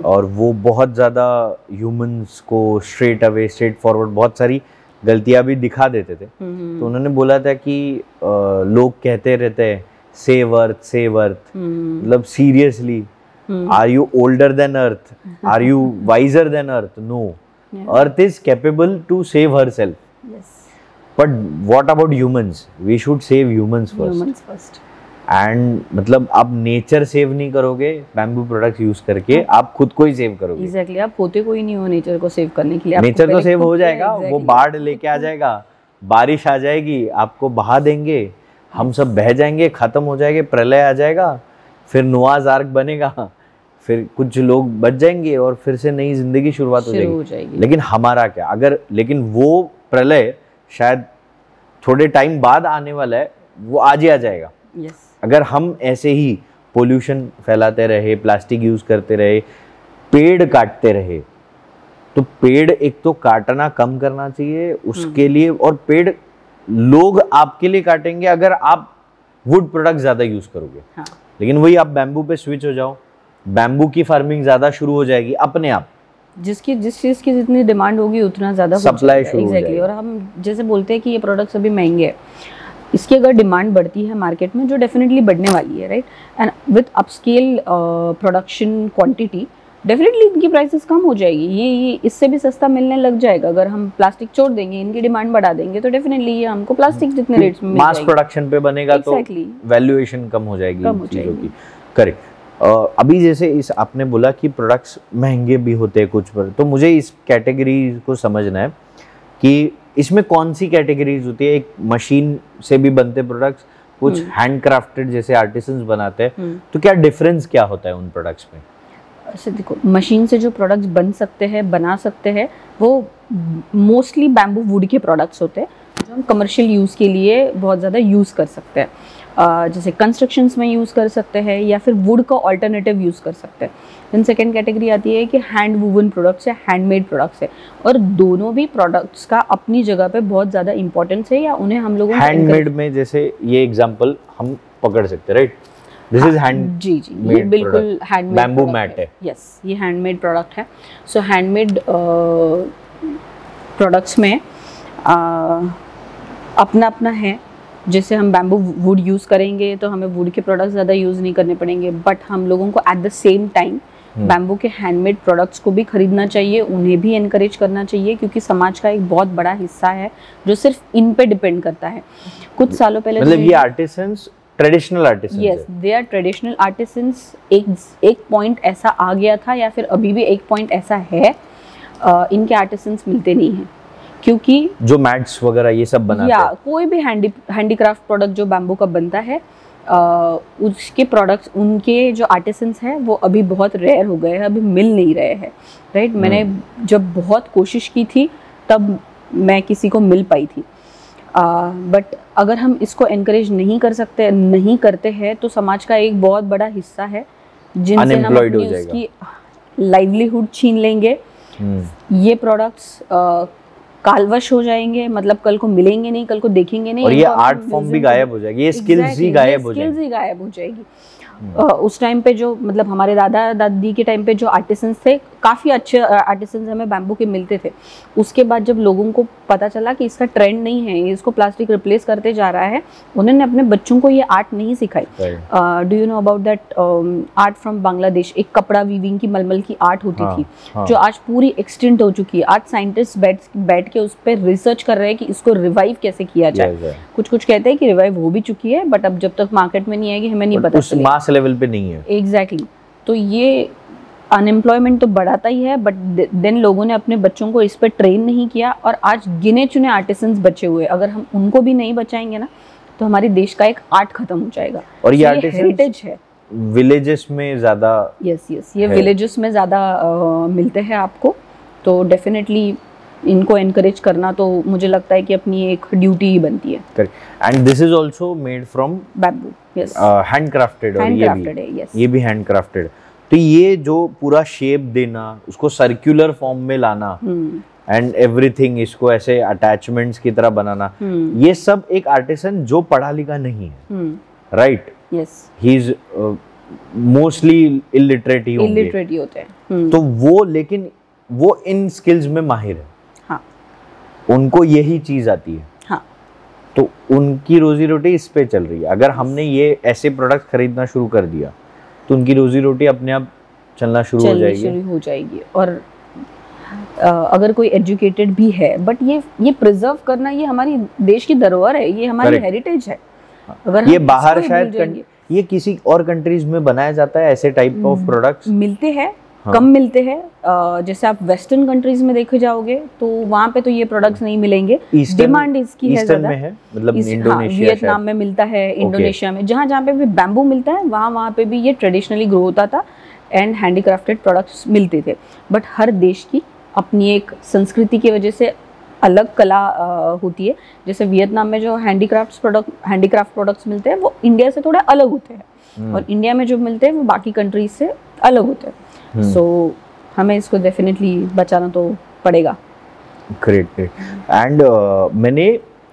और वो बहुत ज़्यादा ह्यूमंस को स्ट्रेट फॉरवर्ड बहुत सारी गलतियां भी दिखा देते थे। तो उन्होंने बोला था कि लोग कहते रहते हैं सेव अर्थ, मतलब seriously, are you older than earth, are you wiser than earth? No, earth is capable to save herself, but what about humans? We should save humans first. And मतलब आप नेचर सेव नहीं करोगे bamboo products use करके, आप खुद को ही save करोगे। Exactly, आप होते कोई नहीं हो नेचर को सेव करने के लिए। नेचर तो सेव हो जाएगा, वो बाढ़ लेके आ जाएगा, बारिश आ जाएगी, आपको बहा देंगे, हम सब बह जाएंगे, खत्म हो जाएंगे, प्रलय आ जाएगा, फिर नोआज आर्क बनेगा, फिर कुछ लोग बच जाएंगे और फिर से नई जिंदगी शुरुआत हो जाएगी। लेकिन हमारा क्या? लेकिन वो प्रलय शायद थोड़े टाइम बाद आने वाला है, वो आज ही आ जाएगा। अगर हम ऐसे ही पोल्यूशन फैलाते रहे, प्लास्टिक यूज करते रहे, पेड़ काटते रहे, तो पेड़ एक तो काटना कम करना चाहिए उसके लिए। और पेड़ लोग आपके लिए काटेंगे अगर आप वुड प्रोडक्ट ज्यादा यूज करोगे। हाँ। लेकिन वही आप बैम्बू पे स्विच हो जाओ, बैम्बू की फार्मिंग ज्यादा शुरू हो जाएगी अपने आप। जिस चीज़ की जितनी डिमांड होगी उतना ज़्यादा सप्लाई शुरू हो जाएगी। और हम जैसे बोलते हैं कि ये प्रोडक्ट्स अभी महंगे हैं, इसकी अगर डिमांड बढ़ती है मार्केट में, जो डेफिनेटली बढ़ने वाली है, right, and with upscale production quantity, definitely इनकी प्राइसेस कम हो जाएगी। ये इससे भी सस्ता मिलने लग जाएगा। अगर हम प्लास्टिक छोड़ देंगे, इनकी डिमांड बढ़ा देंगे, तो डेफिनेटली ये हमको प्लास्टिक जितने रेट्स में मास प्रोडक्शन पे बनेगा तो वैल्यूएशन कम हो जाएगी चीज़ों की। करेक्ट। अभी जैसे इस आपने बोला कि प्रोडक्ट्स महंगे भी होते हैं कुछ पर, तो मुझे इस कैटेगरी को समझना है कि इसमें कौन सी कैटेगरीज होती है। एक मशीन से भी बनते प्रोडक्ट्स, कुछ हैंडक्राफ्टेड जैसे आर्टिसंस बनाते हैं, तो क्या डिफरेंस क्या होता है उन प्रोडक्ट्स में? ऐसे देखो, मशीन से जो प्रोडक्ट्स बना सकते हैं वो मोस्टली बैम्बू वुड के प्रोडक्ट्स होते हैं, जो हम कमर्शियल यूज़ के लिए बहुत ज़्यादा यूज़ कर सकते हैं। जैसे कंस्ट्रक्शंस में यूज़ कर सकते हैं या फिर वुड का ऑल्टरनेटिव यूज़ कर सकते हैं। देन सेकेंड कैटेगरी आती है कि हैंड वूवन प्रोडक्ट्स या हैंडमेड प्रोडक्ट्स है, और दोनों भी प्रोडक्ट्स का अपनी जगह पे बहुत ज़्यादा इंपॉर्टेंस है, या उन्हें हम लोगों हैंडमेड में जैसे ये एग्जांपल हम पकड़ सकते हैं, राइट? दिस इज हैंड, जी ये बिल्कुल हैंडमेड बैम्बू मैट है। यस, ये हैंडमेड प्रोडक्ट है। सो हैंडमेड प्रोडक्ट्स में अपना अपना है। जैसे हम बैम्बू वुड यूज़ करेंगे तो हमें वुड के प्रोडक्ट्स ज़्यादा यूज़ नहीं करने पड़ेंगे, बट हम लोगों को at the same time bamboo के हैंडमेड प्रोडक्ट्स को भी खरीदना चाहिए, उन्हें भी एनकरेज करना चाहिए, क्योंकि समाज का एक बहुत बड़ा हिस्सा है जो सिर्फ इन पे डिपेंड करता है। कुछ सालों पहले मतलब ये artisans traditional artisans, yes they are traditional artisans. एक पॉइंट ऐसा आ गया था, या फिर अभी भी एक पॉइंट ऐसा है, इनके आर्टिसंस मिलते नहीं हैं, क्योंकि जो मैट्स वगैरह ये सब बनाते या हैं, कोई भी हैंडीक्राफ्ट प्रोडक्ट जो बैम्बू का बनता है, उसके प्रोडक्ट्स, उनके जो आर्टिसंस हैं वो अभी बहुत रेयर हो गए हैं, अभी मिल नहीं रहे हैं, राइट? मैंने जब बहुत कोशिश की थी तब मैं किसी को मिल पाई थी, बट अगर हम इसको एनकरेज नहीं करते हैं तो समाज का एक बहुत बड़ा हिस्सा है जिनसे हम अपनी उसकी लाइवलीहुड छीन लेंगे। ये प्रोडक्ट्स कालवश हो जाएंगे, मतलब कल को मिलेंगे नहीं, कल को देखेंगे नहीं, और ये आर्ट फॉर्म भी गायब हो जाएगी, ये स्किल्स ही गायब हो जाएगी। उस टाइम पे जो, मतलब हमारे दादा दादी के टाइम पे जो आर्टिसंस थे, काफ़ी अच्छे आर्टिसंस हमें बैम्बू के मिलते थे। उसके बाद जब लोगों को पता चला कि इसका ट्रेंड नहीं है, इसको प्लास्टिक रिप्लेस करते जा रहा है, उन्होंने अपने बच्चों को ये आर्ट नहीं सिखाई। Do you know about that art from Bangladesh? एक कपड़ा वीविंग की मलमल की आर्ट होती थी, जो आज पूरी एक्सटिंक्ट हो चुकी है। आज साइंटिस्ट बैठ के उस पर रिसर्च कर रहे हैं कि इसको रिवाइव कैसे किया जाए। कुछ कहते हैं कि रिवाइव हो भी चुकी है, बट अब जब तक मार्केट में नहीं आएगी हमें नहीं पता चलेगा, मास लेवल पे नहीं है। एग्जैक्टली। तो ये अनएम्प्लॉयमेंट तो बढ़ाता ही है, बट देन लोगों ने अपने बच्चों को इस पर ट्रेन नहीं किया, और आज गिने चुने आर्टिसंस बचे हुए। अगर हम उनको भी नहीं बचाएंगे ना, तो हमारे देश का एक आर्ट खत्म हो जाएगा। और ये हेरिटेज है, विलेजेस में ज्यादा, यस ये विलेजेस में ज्यादा मिलते हैं आपको, तो डेफिनेटली इनको एनकरेज करना तो मुझे लगता है कि अपनी एक ड्यूटी ही बनती है। And this is also made from bamboo, yes, handcrafted, और ये भी हैंडक्राफ्टेड। तो ये जो पूरा शेप देना, उसको सर्कुलर फॉर्म में लाना, एंड एवरीथिंग, इसको ऐसे अटैचमेंट्स की तरह बनाना, ये सब एक आर्टिसन जो पढ़ा लिखा नहीं है, right? Yes, he is mostly illiterate ही होते हैं। तो वो, लेकिन वो इन स्किल्स में माहिर है, हाँ, उनको यही चीज आती है, हाँ, तो उनकी रोजी रोटी इस पे चल रही है। अगर हमने ये ऐसे प्रोडक्ट खरीदना शुरू कर दिया तो उनकी रोजी रोटी अपने आप चलना शुरू हो जाएगी। और अगर कोई एजुकेटेड भी है, बट ये प्रिजर्व करना, ये हमारी देश की धरोहर है, ये हमारी हेरिटेज है। अगर ये बाहर शायद ये किसी और कंट्रीज में बनाया जाता है, ऐसे टाइप ऑफ प्रोडक्ट्स मिलते हैं, कम मिलते हैं। जैसे आप वेस्टर्न कंट्रीज में देखे जाओगे तो वहाँ पे तो ये प्रोडक्ट्स नहीं मिलेंगे, डिमांड इसकी है ज़्यादा, मतलब इंडोनेशिया, वियतनाम में मिलता है, इंडोनेशिया में, जहाँ पे भी बैम्बू मिलता है वहाँ पे भी ये ट्रेडिशनली ग्रो होता था एंड हैंडीक्राफ्टेड प्रोडक्ट्स मिलते थे। बट हर देश की अपनी एक संस्कृति की वजह से अलग कला होती है। जैसे वियतनाम में जो हैंडीक्राफ्ट प्रोडक्ट्स मिलते हैं वो इंडिया से थोड़े अलग होते हैं, और इंडिया में जो मिलते हैं वो बाकी कंट्रीज से अलग होते हैं। सो हमें इसको डेफिनेटली बचाना तो पड़ेगा। ग्रेट। एंड मैंने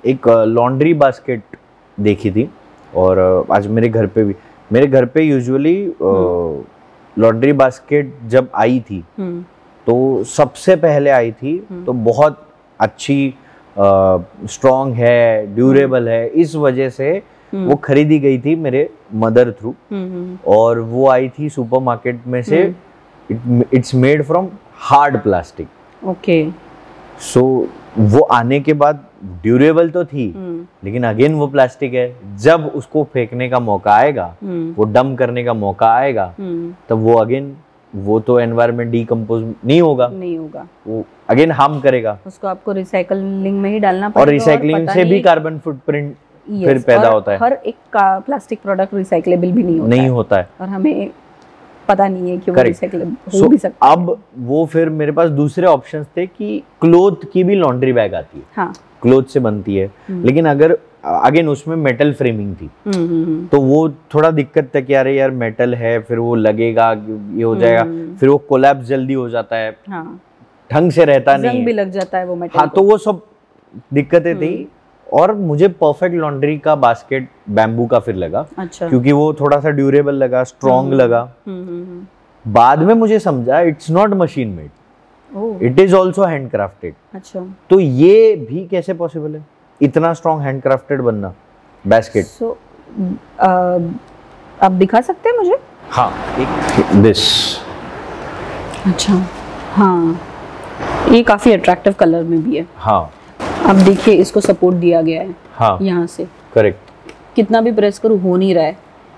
एक लॉन्ड्री बास्केट देखी थी, और आज मेरे घर पे यूजुअली लॉन्ड्री बास्केट जब आई थी तो सबसे पहले आई थी, तो बहुत अच्छी, स्ट्रॉन्ग है, ड्यूरेबल है, इस वजह से वो खरीदी गई थी मेरे मदर थ्रू, और वो आई थी सुपरमार्केट में से। It's made from hard plastic. Okay. So वो आने के बाद ड्यूरेबल तो थी, लेकिन अगेन वो प्लास्टिक है। जब उसको फेंकने का मौका आएगा, वो डंप करने का मौका आएगा, तब वो अगेन, वो तो एनवायरनमेंट डीकंपोज नहीं होगा, वो अगेन हार्म करेगा। उसको आपको रिसाइकलिंग में ही डालना पड़ेगा, और रिसाइकलिंग से भी कार्बन फुटप्रिंट फिर पैदा होता है। हर एक प्लास्टिक प्रोडक्ट रिसाइकलेबल भी नहीं होता है, और हमें पता नहीं है कि वो रिसाइकलेबल हो भी सकता है। अब वो फिर मेरे पास दूसरे ऑप्शंस थे कि क्लोथ की भी लॉन्ड्री बैग आती है, हाँ, क्लोथ से बनती है, लेकिन अगर अगेन उसमें मेटल फ्रेमिंग थी, तो वो थोड़ा दिक्कत था कि अरे यार मेटल है, फिर वो लगेगा, ये हो जाएगा, फिर वो कोलैप्स जल्दी हो जाता है, ढंग से रहता नहीं, जंग भी लग जाता है वो मेटल हाँ, तो वो सब दिक्कतें थी। और मुझे परफेक्ट लॉन्ड्री का बास्केट बैम्बू का फिर लगा, अच्छा, क्योंकि वो थोड़ा सा ड्यूरेबल लगा, स्ट्रॉन्ग लगा। बाद में मुझे समझा it's not machine made, it is also handcrafted. अच्छा, तो ये भी कैसे पॉसिबल है, इतना स्ट्रॉन्ग हैंडक्राफ्टेड बनना बास्केट? सो आप दिखा सकते हैं मुझे? हाँ, एक दिस। अच्छा, हाँ, ये काफी अट्रैक्टिव कलर में भी है। हाँ, आप देखिए इसको सपोर्ट दिया गया है, हाँ, यहाँ से करेक्ट, कितना भी प्रेस करूँ हो नहीं रहा है,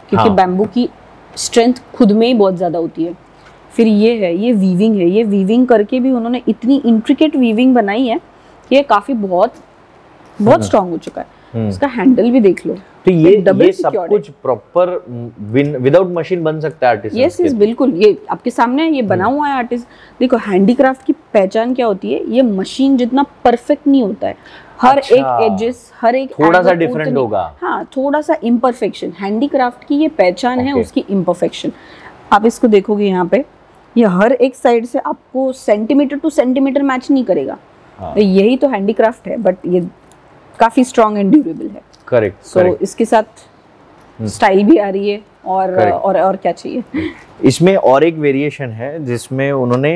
क्योंकि हाँ, बैम्बू की स्ट्रेंथ खुद में ही बहुत ज़्यादा होती है। फिर ये है, ये वीविंग है, ये वीविंग करके भी उन्होंने इतनी इंट्रिकेट वीविंग बनाई है कि ये काफ़ी बहुत स्ट्रांग हो चुका है। इसका हैंडल भी देख लो, तो ये सब कुछ प्रॉपर विदाउट मशीन बन सकता है आर्टिस्ट? यस, बिल्कुल, ये आपके सामने है, ये बना हुआ है आर्टिस्ट। देखो, हैंडीक्राफ्ट की पहचान क्या होती है, ये मशीन जितना परफेक्ट नहीं होता है, हर एक एजेस, हर एक थोड़ा सा डिफरेंट होगा, हाँ, थोड़ा सा इम्परफेक्शन। हैंडीक्राफ्ट की ये पहचान है, उसकी इम्परफेक्शन। आप इसको देखोगे यहाँ पे, ये हर एक साइड से आपको सेंटीमीटर टू सेंटीमीटर मैच नहीं करेगा। यही तो हैंडीक्राफ्ट है, बट ये काफी स्ट्रॉन्ग एंड ड्यूरेबल है। करेक्ट। सो इसके साथ स्टाइल भी आ रही है, और क्या चाहिए। इसमें और एक वेरिएशन है जिसमें उन्होंने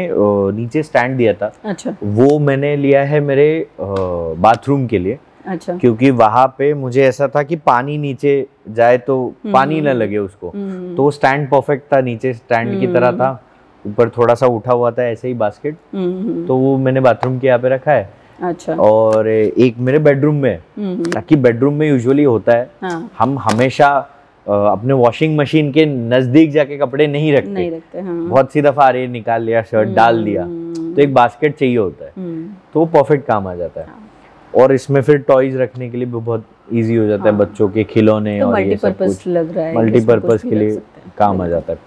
नीचे स्टैंड दिया था। अच्छा, वो मैंने लिया है मेरे बाथरूम के लिए। अच्छा, क्योंकि वहां पे मुझे ऐसा था कि पानी नीचे जाए तो पानी ना लगे उसको, तो वो स्टैंड परफेक्ट था, नीचे स्टैंड की तरह था, ऊपर थोड़ा सा उठा हुआ था ऐसे ही बास्केट, तो वो मैंने बाथरूम के यहाँ पे रखा है। अच्छा, और एक मेरे बेडरूम में, ताकि बेडरूम में यूजुअली होता है, हाँ, हम हमेशा अपने वॉशिंग मशीन के नजदीक जाके कपड़े नहीं रखते, हाँ। बहुत सी दफा अरे निकाल लिया, शर्ट डाल दिया, तो एक बास्केट चाहिए होता है, तो वो परफेक्ट काम आ जाता है। हाँ। और इसमें फिर टॉयज रखने के लिए भी बहुत इजी हो जाता है, बच्चों के खिलौने, तो और ये सब कुछ लग रहा है, मल्टीपर्पज के लिए काम आ जाता है।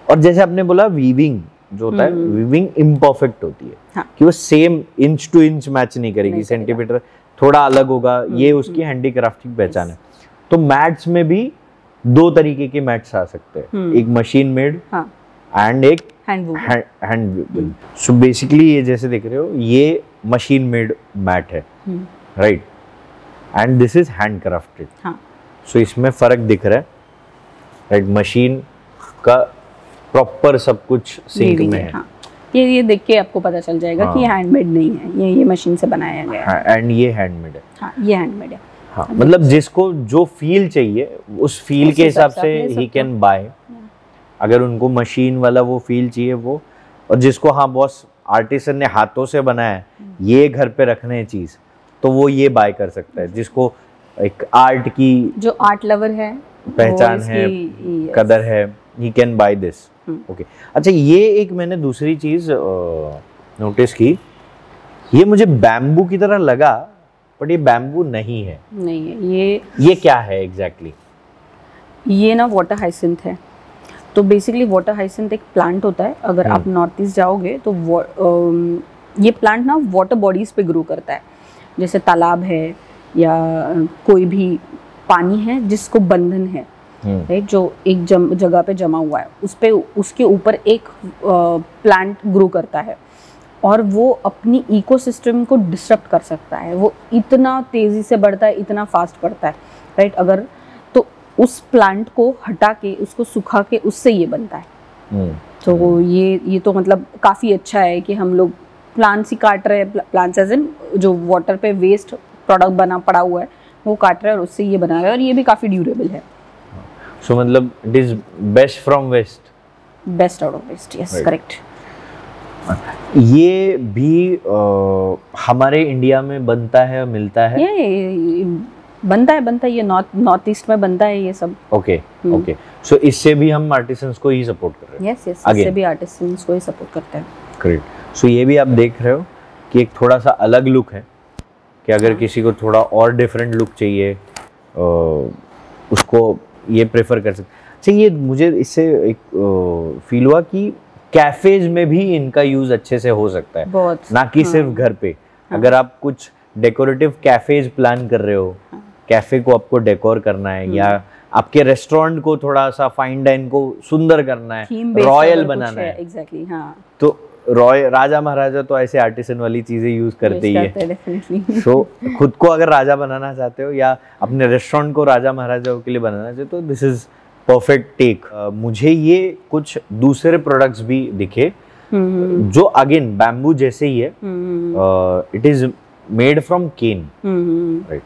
और जैसे आपने बोला वीविंग जो होता है, वीविंग इम्परफेक्ट होती है, हाँ, कि वो same inch to inch match नहीं करेगी, सेंटीमीटर थोड़ा अलग होगा, ये उसकी हैंडीक्राफ्ट की पहचान है। तो मैट्स में भी दो तरीके के मैट्स आ सकते हैं, एक मशीन मेड एंड एक हैंड। सो बेसिकली ये जैसे देख रहे हो, ये मशीन मेड मैट है, right, and this is handcrafted. So इसमें फर्क दिख रहा है, राइट, मशीन का प्रॉपर सब कुछ सिंक में है। हाँ। ये देख के आपको पता चल जाएगा कि ये हैंडमेड नहीं है, ये मशीन से बनाया गया है, एंड ये हैंडमेड है। हाँ, ये हैंडमेड है। हाँ, मतलब जिसको जो फील चाहिए उस फील के हिसाब से ही कैन बाय। अगर उनको मशीन वाला वो फील चाहिए वो, और जिसको हाँ बॉस आर्टिसन ने हाथों से बनाया है, ये घर पे रखने है चीज, तो वो ये बाय कर सकता है। जिसको एक आर्ट की, जो आर्ट लवर है, पहचान है, कदर है, he can by this. Okay, अच्छा, ये एक मैंने दूसरी चीज नोटिस की, ये मुझे बैम्बू की तरह लगा, बट ये बैम्बू नहीं है। ये क्या है एग्जैक्टली? ये ना वाटर हाइसिंथ है। तो बेसिकली वाटर हाइसिंथ एक प्लांट होता है। अगर आप नॉर्थ ईस्ट जाओगे तो ये प्लांट ना वाटर बॉडीज पे ग्रो करता है, जैसे तालाब है या कोई भी पानी है जिसको बंधन है, राइट, जो एक जगह पे जमा हुआ है, उस पे उसके ऊपर एक प्लांट ग्रो करता है, और वो अपनी इकोसिस्टम को डिस्टर्ब कर सकता है। वो इतना तेजी से बढ़ता है, इतना फास्ट बढ़ता है, राइट। अगर तो उस प्लांट को हटा के, उसको सुखा के, उससे ये बनता है। तो ये तो मतलब काफ़ी अच्छा है कि हम लोग प्लांट्स ही काट रहे हैं, प्लांट्स एज इन जो वाटर पे वेस्ट प्रोडक्ट बना पड़ा हुआ है वो काट रहे हैं, और उससे ये बना रहे हैं, और ये भी काफ़ी ड्यूरेबल है। सो मतलब it is best from waste, best out of waste, yes, correct. ये भी हमारे इंडिया में बनता है, मिलता है? ये बनता है, ये नॉर्थ ईस्ट में बनता है ये सब। ओके। सो इससे भी हम आर्टिसंस को ही सपोर्ट कर रहे हैं। यस, इससे भी आर्टिसंस को ही सपोर्ट करते हैं। ग्रेट। सो ये भी आप देख रहे हो कि एक थोड़ा सा अलग लुक है, कि अगर किसी को थोड़ा और डिफरेंट लुक चाहिए उसको ये प्रेफर कर सकते। अच्छा, ये मुझे इससे एक फील हुआ कि कैफेज में भी इनका यूज अच्छे से हो सकता है, ना कि सिर्फ घर पे। अगर आप कुछ डेकोरेटिव कैफेज प्लान कर रहे हो कैफे को आपको डेकोर करना है या आपके रेस्टोरेंट को थोड़ा सा फाइन डाइन को सुंदर करना है, रॉयल बनाना है, एग्जैक्टली हाँ, तो राजा महाराजा तो ऐसे आर्टिसन वाली चीजें यूज करते ही है। सो खुद को अगर राजा बनाना चाहते हो या अपने रेस्टोरेंट को राजा महाराजाओं के लिए बनाना चाहते हो तो दिस इज परफेक्ट टेक। मुझे ये कुछ दूसरे प्रोडक्ट्स भी दिखे जो अगेन बैम्बू जैसे ही है, it is made from cane, right.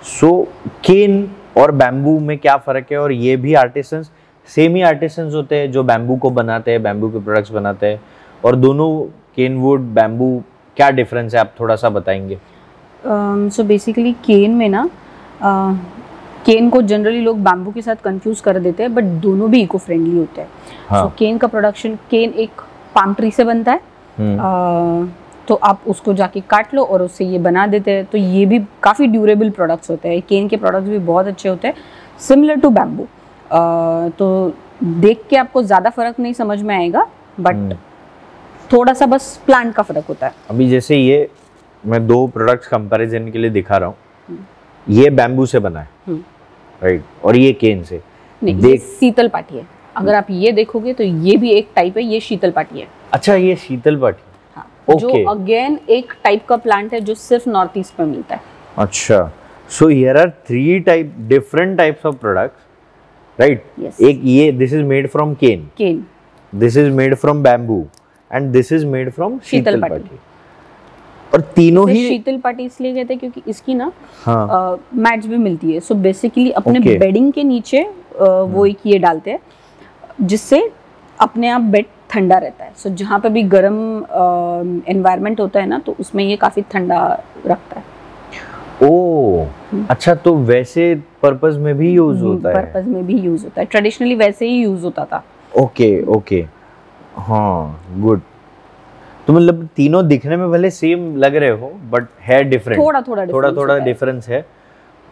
So cane और बैम्बू में क्या फर्क है, और ये भी आर्टिसंस सेम ही आर्टिसंस होते हैं जो बैम्बू को बनाते हैं, बैम्बू के प्रोडक्ट्स बनाते हैं, और दोनों केन वुड बैम्बू क्या डिफरेंस है आप थोड़ा सा बताएंगे? सो बेसिकली केन में ना केन को जनरली लोग बैम्बू के साथ कंफ्यूज कर देते हैं, बट दोनों भी इको फ्रेंडली होते हैं। हाँ. So, केन का प्रोडक्शन, केन एक पाम ट्री से बनता है, तो आप उसको जाके काट लो और उससे ये बना देते हैं, तो ये भी काफ़ी ड्यूरेबल प्रोडक्ट्स होते हैं। केन के प्रोडक्ट्स भी बहुत अच्छे होते हैं, सिमिलर टू बैम्बू। तो देख के आपको ज़्यादा फर्क नहीं समझ में आएगा, बट थोड़ा सा बस प्लांट का फर्क होता है। अभी जैसे ये मैं दो प्रोडक्ट्स कंपैरिजन के लिए दिखा रहा हूँ, ये बैम्बू से बना है, राइट, और ये केन से। नहीं, ये शीतल पाटी है। अगर आप ये देखोगे तो ये भी एक टाइप है, ये शीतल पाटी है। अच्छा, ये शीतल पाटी, हाँ, okay. जो अगेन एक टाइप का प्लांट है जो सिर्फ नॉर्थ ईस्ट में मिलता है। अच्छा, so here are 3 different types of products, right? एक ये, this is made from cane, this is made from bamboo, and this is made from sheetal pati. और तीनों ही शीतल पाटी इसलिए कहते हैं क्योंकि इसकी ना हाँ, मैट्स भी मिलती है। सो बेसिकली अपने बेडिंग के नीचे वो एक ये डालते हैं जिससे अपने आप बेड ठंडा रहता है। सो जहाँ पे भी गर्म एनवायरनमेंट होता है ना, तो उसमें ये काफी ठंडा रखता है। ओह, अच्छा, तो वैसे पर्पस में भी यूज होता है? पर्पस में भी यूज होता है, ट्रेडिशनली वैसे ही यूज होता था। ओके, हाँ, गुड। तो मतलब तीनों दिखने में भले सेम लग रहे हो, बट है डिफरेंट, थोड़ा डिफरेंस है।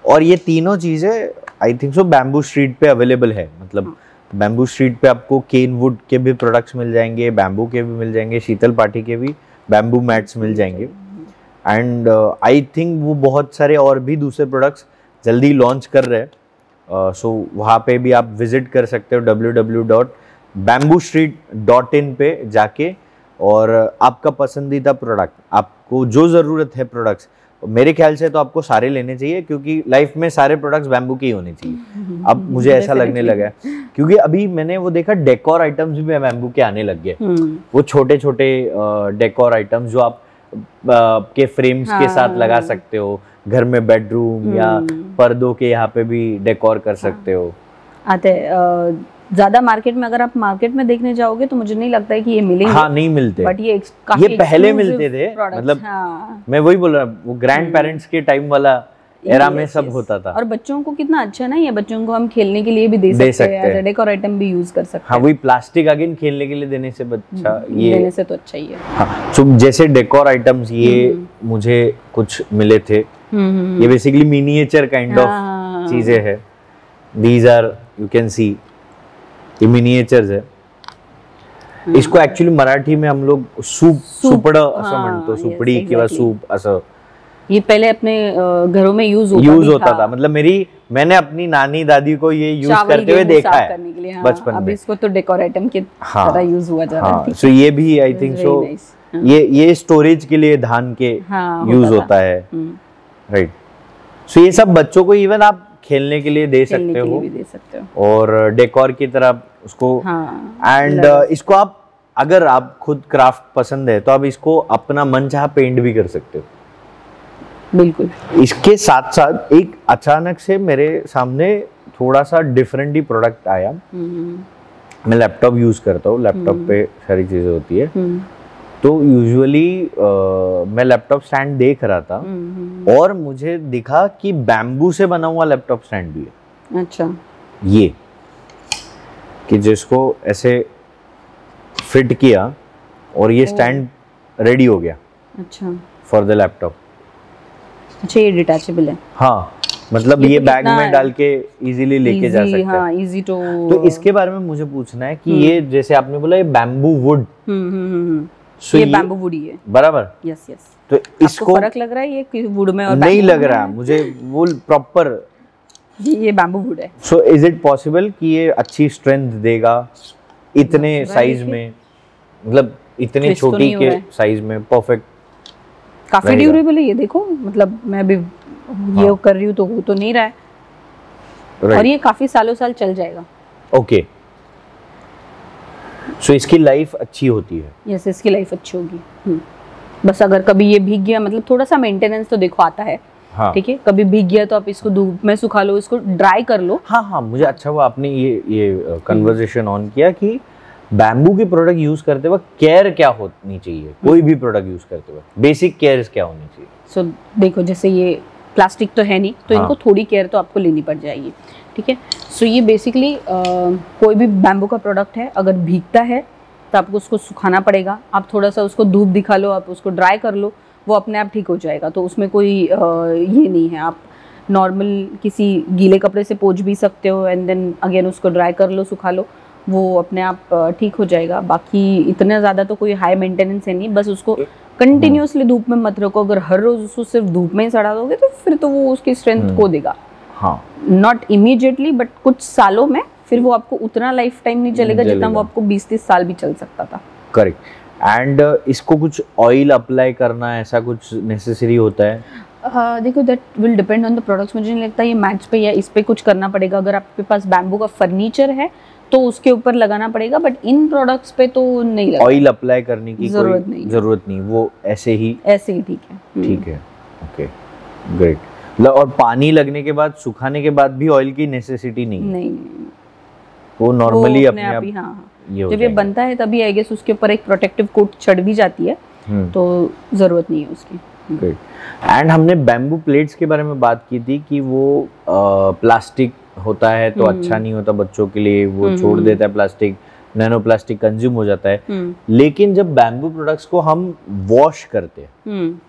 और ये तीनों चीजें I think so bamboo street पे अवेलेबल है। मतलब बैम्बू स्ट्रीट पे आपको केन वुड के भी प्रोडक्ट्स मिल जाएंगे, बैम्बू के भी मिल जाएंगे, शीतल पाटी के भी बैम्बू मैट्स मिल जाएंगे, एंड आई थिंक वो बहुत सारे और भी दूसरे प्रोडक्ट्स जल्दी लॉन्च कर रहे हैं। सो वहाँ पे भी आप विजिट कर सकते हो www.bamboo-street.in पे जाके, और आपका पसंदीदा प्रोडक्ट, आपको जो ज़रूरत है प्रोडक्ट्स, मेरे ख्याल से तो आपको सारे लेने चाहिए, क्योंकि लाइफ में सारे प्रोडक्ट्स बैम्बू के ही होने चाहिए। अब मुझे ऐसा लगने लगा है, क्योंकि अभी मैंने वो देखा डेकोर आइटम्स भी बैम्बू के आने लग गए। वो छोटे छोटे डेकोर आइटम्स जो आप के फ्रेम्स के साथ लगा सकते हो, घर में बेडरूम या पर्दों के यहाँ पे भी डेकोर कर सकते हो। आते ज्यादा मार्केट में, अगर आप मार्केट में देखने जाओगे तो मुझे नहीं लगता है कि ये मिलेंगे। हाँ, नहीं मिलते, बट ये काफी पहले मिलते थे। मतलब हाँ, मैं वही बोल रहा हूँ, वो ग्रैंड पेरेंट्स के टाइम वाला एरा में सब होता था। और बच्चों को कितना अच्छा ना, ये बच्चों को हम खेलने के लिए भी दे सकते हैं, डेकोर आइटम भी यूज कर सकते हैं। हाँ, वही प्लास्टिक अगेन खेलने के लिए देने से बच्चा ये देने से तो अच्छा ही है। हाँ, तो जैसे डेकोर आइटम्स ये मुझे कुछ मिले थे, ये बेसिकली मिनिएचर काइंड ऑफ चीजें है। These are, you can see, ये मिनिएचर्स है। इसको एक्चुअली मराठी में हम लोग सुपड़ असं म्हणतो, सुपड़ी किंवा सूप असं। ये पहले अपने घरों में यूज होता था। मतलब मैंने अपनी नानी दादी को ये यूज करते हुए देखा है बचपन में। अब इसको तो डेकोर आइटम की तरह यूज हुआ जा रहा है। सो ये भी आई थिंक सो ये स्टोरेज के लिए धान के यूज होता है, राइट। सो ये सब बच्चों को इवन आप खेलने के लिए दे सकते हो, और डेकोर की तरह उसको, एंड इसको आप, अगर आप खुद क्राफ्ट पसंद है तो आप इसको अपना मनचाहा पेंट भी कर सकते हो। बिल्कुल। इसके साथ साथ एक अचानक से मेरे सामने थोड़ा सा डिफरेंट ही प्रोडक्ट आया। मैं लैपटॉप यूज करता हूँ, लैपटॉप पे सारी चीजें होती है, तो यूजुअली मैं लैपटॉप स्टैंड देख रहा था, और मुझे दिखा कि बैम्बू से बना हुआ लैपटॉप स्टैंड भी है। अच्छा। ये कि जिसको ऐसे फिट किया और ये स्टैंड रेडी हो गया। अच्छा। For the laptop. अच्छा, ये डिटैचेबल है? हाँ, मतलब ये बैग में डाल के इजीली लेके जा सकते हैं। हाँ, इजी तो इसके बारे में मुझे पूछना है कि ये जैसे आपने बोला ये बैम्बू वुड, So ये बैम्बू वुड ही है। बराबर। Yes yes. तो इसको फर्क लग रहा है ये कि वुड में और नहीं bamboo लग में? रहा मुझे वो प्रॉपर। ये बैम्बू वुड है। सो इज इट पॉसिबल कि ये अच्छी स्ट्रेंथ देगा इतने साइज में, मतलब इतने Twist तो छोटी नहीं हो के रहा है। साइज में परफेक्ट? काफी रहेगा। ड्यूरेबल है ये, देखो मतलब मैं अभी ये कर रही हूँ तो हो तो नहीं रहा है, और ये काफी सालों साल चल जाएगा। ओके, सो इसकी लाइफ अच्छी होती है। यस, इसकी लाइफ अच्छी होगी। बस अगर कभी ये भीग गया, मतलब थोड़ा सा मेंटेनेंस तो देखो आता है। हाँ ठीक है, कभी भीग गया तो आप इसको धूप में सुखा लो, इसको ड्राई कर लो। हाँ हाँ, मुझे अच्छा हुआ आपने ये कन्वर्सेशन ऑन किया कि बैम्बू के प्रोडक्ट यूज करते वक्त केयर क्या होनी चाहिए, कोई भी प्रोडक्ट यूज करते वक्त बेसिक केयर क्या होनी चाहिए? सो देखो, जैसे ये प्लास्टिक तो है नहीं, तो हाँ। इनको थोड़ी केयर तो आपको लेनी पड़ जाएगी। ठीक है, सो ये बेसिकली कोई भी बैम्बू का प्रोडक्ट है, अगर भीगता है तो आपको उसको सुखाना पड़ेगा। आप थोड़ा सा उसको धूप दिखा लो, आप उसको ड्राई कर लो, वो अपने आप ठीक हो जाएगा। तो उसमें कोई ये नहीं है, आप नॉर्मल किसी गीले कपड़े से पोंछ भी सकते हो एंड देन अगेन उसको ड्राई कर लो, सुखा लो, वो अपने आप ठीक हो जाएगा। बाकी इतना ज़्यादा तो कोई हाई मेंटेनेंस है नहीं, बस उसको कंटिन्यूसली धूप में मत रखो। अगर हर रोज उसको सिर्फ धूप में ही सड़ा दोगे तो फिर तो वो उसकी स्ट्रेंथ खो देगा। हाँ, नॉट इमीडिएटली बट कुछ सालों में फिर वो आपको उतना लाइफ टाइम नहीं चलेगा जितना वो आपको 20-30 साल भी चल सकता था। करेक्ट। एंड इसको कुछ ऑयल अप्लाई करना ऐसा कुछ नेसेसरी होता है? देखो, that will depend on the products. मुझे नहीं लगता ये मैच पे या इस पे कुछ करना पड़ेगा। अगर आपके पास बैम्बू का फर्नीचर है तो उसके ऊपर लगाना पड़ेगा, बट इन प्रोडक्ट्स पे तो नहीं लगेगा। ऑयल अप्लाई करने की जरूरत कोई नहीं। जरूरत नहीं, वो ऐसे ही ठीक है। ठीक है। Okay, great. और पानी लगने के बाद, सुखाने के बाद भी ऑयल की नेसेसिटी नहीं है? नहीं, वो नॉर्मली वो अपने आप ही, हाँ, ये हो जब ये जाएगा। बनता है तभी आई गेस उसके ऊपर एक प्रोटेक्टिव कोट चढ़ भी जाती है, तो जरूरत नहीं है उसकी। ग्रेट। एंड हमने बैम्बू प्लेट्स के बारे में बात की थी कि वो प्लास्टिक होता है तो अच्छा नहीं होता बच्चों के लिए, वो छोड़ देता है प्लास्टिक, नैनो प्लास्टिक कंज्यूम हो जाता है। लेकिन जब बैम्बू प्रोडक्ट्स को हम वॉश करते हैं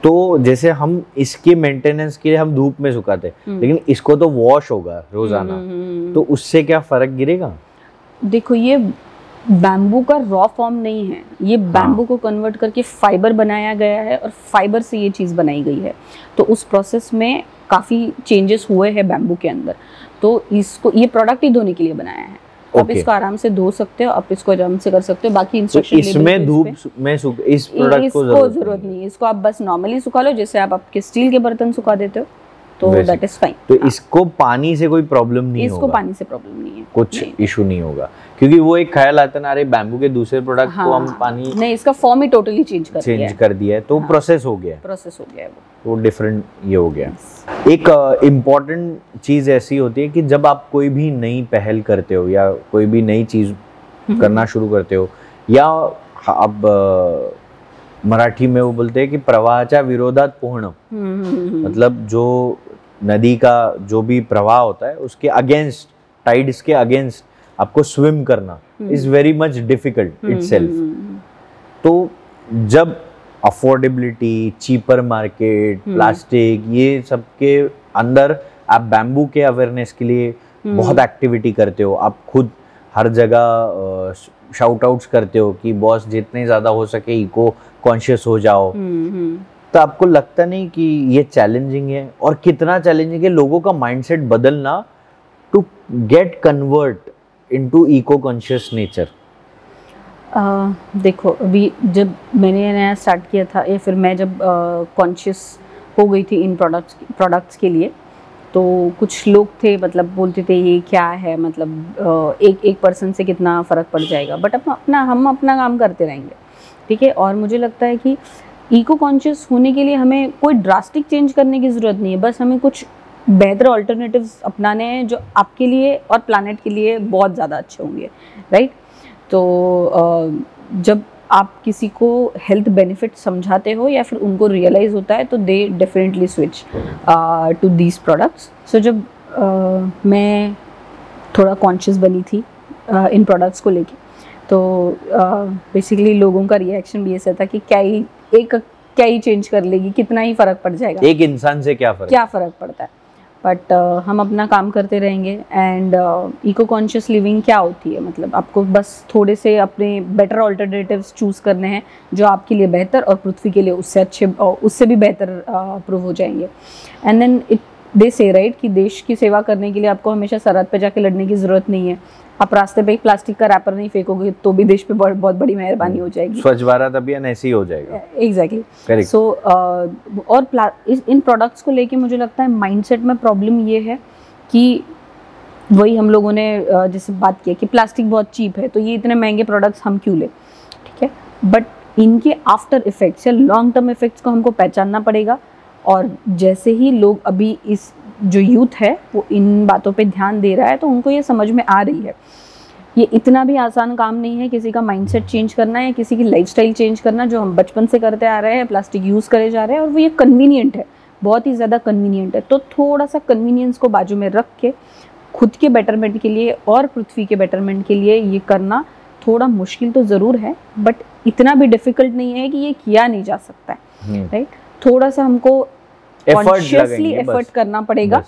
तो जैसे हम इसके मेंटेनेंस के लिए हम धूप में सुखाते हैं, लेकिन इसको तो वॉश होगा रोजाना, तो उससे क्या फर्क गिरेगा? देखो, ये बैम्बू का रॉ फॉर्म नहीं है, ये बैम्बू को कन्वर्ट करके फाइबर बनाया गया है और फाइबर से ये चीज़ बनाई गई है। तो उस प्रोसेस में काफ़ी चेंजेस हुए हैं बैम्बू के अंदर। तो इसको, ये प्रोडक्ट ही धोने के लिए बनाया है। आप इसको आराम से धो सकते हो, आप इसको आराम से कर सकते हो। बाकी इंस्ट्रक्शन इसमें धूप में इस प्रोडक्ट को जरूरत नहीं है। इसको आप बस नॉर्मली सुखा लो, जैसे आप आपके स्टील के बर्तन सुखा देते हो, तो दैट इज फाइन। तो इसको पानी से कोई प्रॉब्लम नहीं होगा? इसको पानी से प्रॉब्लम नहीं है, कुछ इशू नहीं होगा, क्योंकि वो एक ख्याल आता है ना, अरे बैम्बू के दूसरे प्रोडक्ट को हम पानी नहीं, इसका फॉर्म ही टोटली चेंज कर दिया है, तो प्रोसेस हो गया है, वो डिफरेंट ये हो गया। एक इम्पॉर्टेंट चीज ऐसी होती है कि जब आप कोई भी नई पहल करते हो या कोई भी नई चीज करना शुरू करते हो, या अब मराठी में वो बोलते हैं कि प्रवाहाच्या विरोधात पोहणं, मतलब जो नदी का जो भी प्रवाह होता है उसके अगेंस्ट, टाइड्स के अगेंस्ट आपको स्विम करना is very much difficult itself. तो जब अफोर्डेबिलिटी, चीपर मार्केट, प्लास्टिक, ये सब के अंदर आप बैम्बू के अवेयरनेस के लिए बहुत एक्टिविटी करते हो, आप खुद हर जगह शाउट आउट्स करते हो कि बॉस जितने ज़्यादा हो सके इको कॉन्शियस हो जाओ, तो आपको लगता नहीं कि ये चैलेंजिंग है? और कितना चैलेंजिंग है लोगों का माइंडसेट बदलना to get convert into eco conscious nature? देखो, अभी जब मैंने नया स्टार्ट किया था, या फिर मैं जब कॉन्शियस हो गई थी इन प्रोडक्ट्स के लिए, तो कुछ लोग थे, मतलब बोलते थे ये क्या है, मतलब एक पर्सन से कितना फ़र्क पड़ जाएगा, बट हम अपना काम करते रहेंगे। ठीक है, और मुझे लगता है कि इको कॉन्शियस होने के लिए हमें कोई ड्रास्टिक चेंज करने की ज़रूरत नहीं है, बस हमें कुछ बेहतर अल्टरनेटिव्स अपनाने हैं जो आपके लिए और प्लानट के लिए बहुत ज़्यादा अच्छे होंगे, राइट? तो जब आप किसी को हेल्थ बेनिफिट समझाते हो या फिर उनको रियलाइज़ होता है, तो they definitely switch to these products. So जब मैं थोड़ा कॉन्शियस बनी थी इन प्रोडक्ट्स को लेके, तो बेसिकली लोगों का रिएक्शन भी ऐसा था कि क्या ही चेंज कर लेगी, कितना ही फ़र्क पड़ जाएगा, एक इंसान से क्या फ़र्क पड़ता है। बट हम अपना काम करते रहेंगे। एंड इको कॉन्शियस लिविंग क्या होती है, मतलब आपको बस थोड़े से अपने बेटर ऑल्टरनेटिव्स चूज़ करने हैं जो आपके लिए बेहतर और पृथ्वी के लिए उससे अच्छे उससे भी बेहतर प्रूव हो जाएंगे। एंड देन दे से राइट कि देश की सेवा करने के लिए आपको हमेशा सरहद पे जाके लड़ने की ज़रूरत नहीं है। आप रास्ते पे एक प्लास्टिक का रैपर नहीं फेंकोगे तो भी देश पे बहुत बड़ी मेहरबानी हो जाएगी। स्वच्छ भारत अभियान ऐसे ही हो जाएगा। एग्जैक्टली। सो और इन प्रोडक्ट्स को लेके मुझे लगता है माइंडसेट में प्रॉब्लम ये है कि वही हम लोगों ने जैसे बात किया कि प्लास्टिक बहुत चीप है तो ये इतने महंगे प्रोडक्ट्स हम क्यों लें, ठीक है। बट इनके आफ्टर इफेक्ट्स या लॉन्ग टर्म इफेक्ट्स को हमको पहचानना पड़ेगा। और जैसे ही लोग अभी इस जो यूथ है वो इन बातों पे ध्यान दे रहा है तो उनको ये समझ में आ रही है ये इतना भी आसान काम नहीं है किसी का माइंडसेट चेंज करना या किसी की लाइफस्टाइल चेंज करना जो हम बचपन से करते आ रहे हैं, प्लास्टिक यूज़ करे जा रहे हैं और वो ये कन्वीनियंट है, बहुत ही ज़्यादा कन्वीनियंट है। तो थोड़ा सा कन्वीनियंस को बाजू में रख के खुद के बेटरमेंट के लिए और पृथ्वी के बेटरमेंट के लिए ये करना थोड़ा मुश्किल तो ज़रूर है बट इतना भी डिफ़िकल्ट नहीं है कि ये किया नहीं जा सकता है, राइट। थोड़ा सा हमको कॉन्शियसली एफर्ट करना पड़ेगा,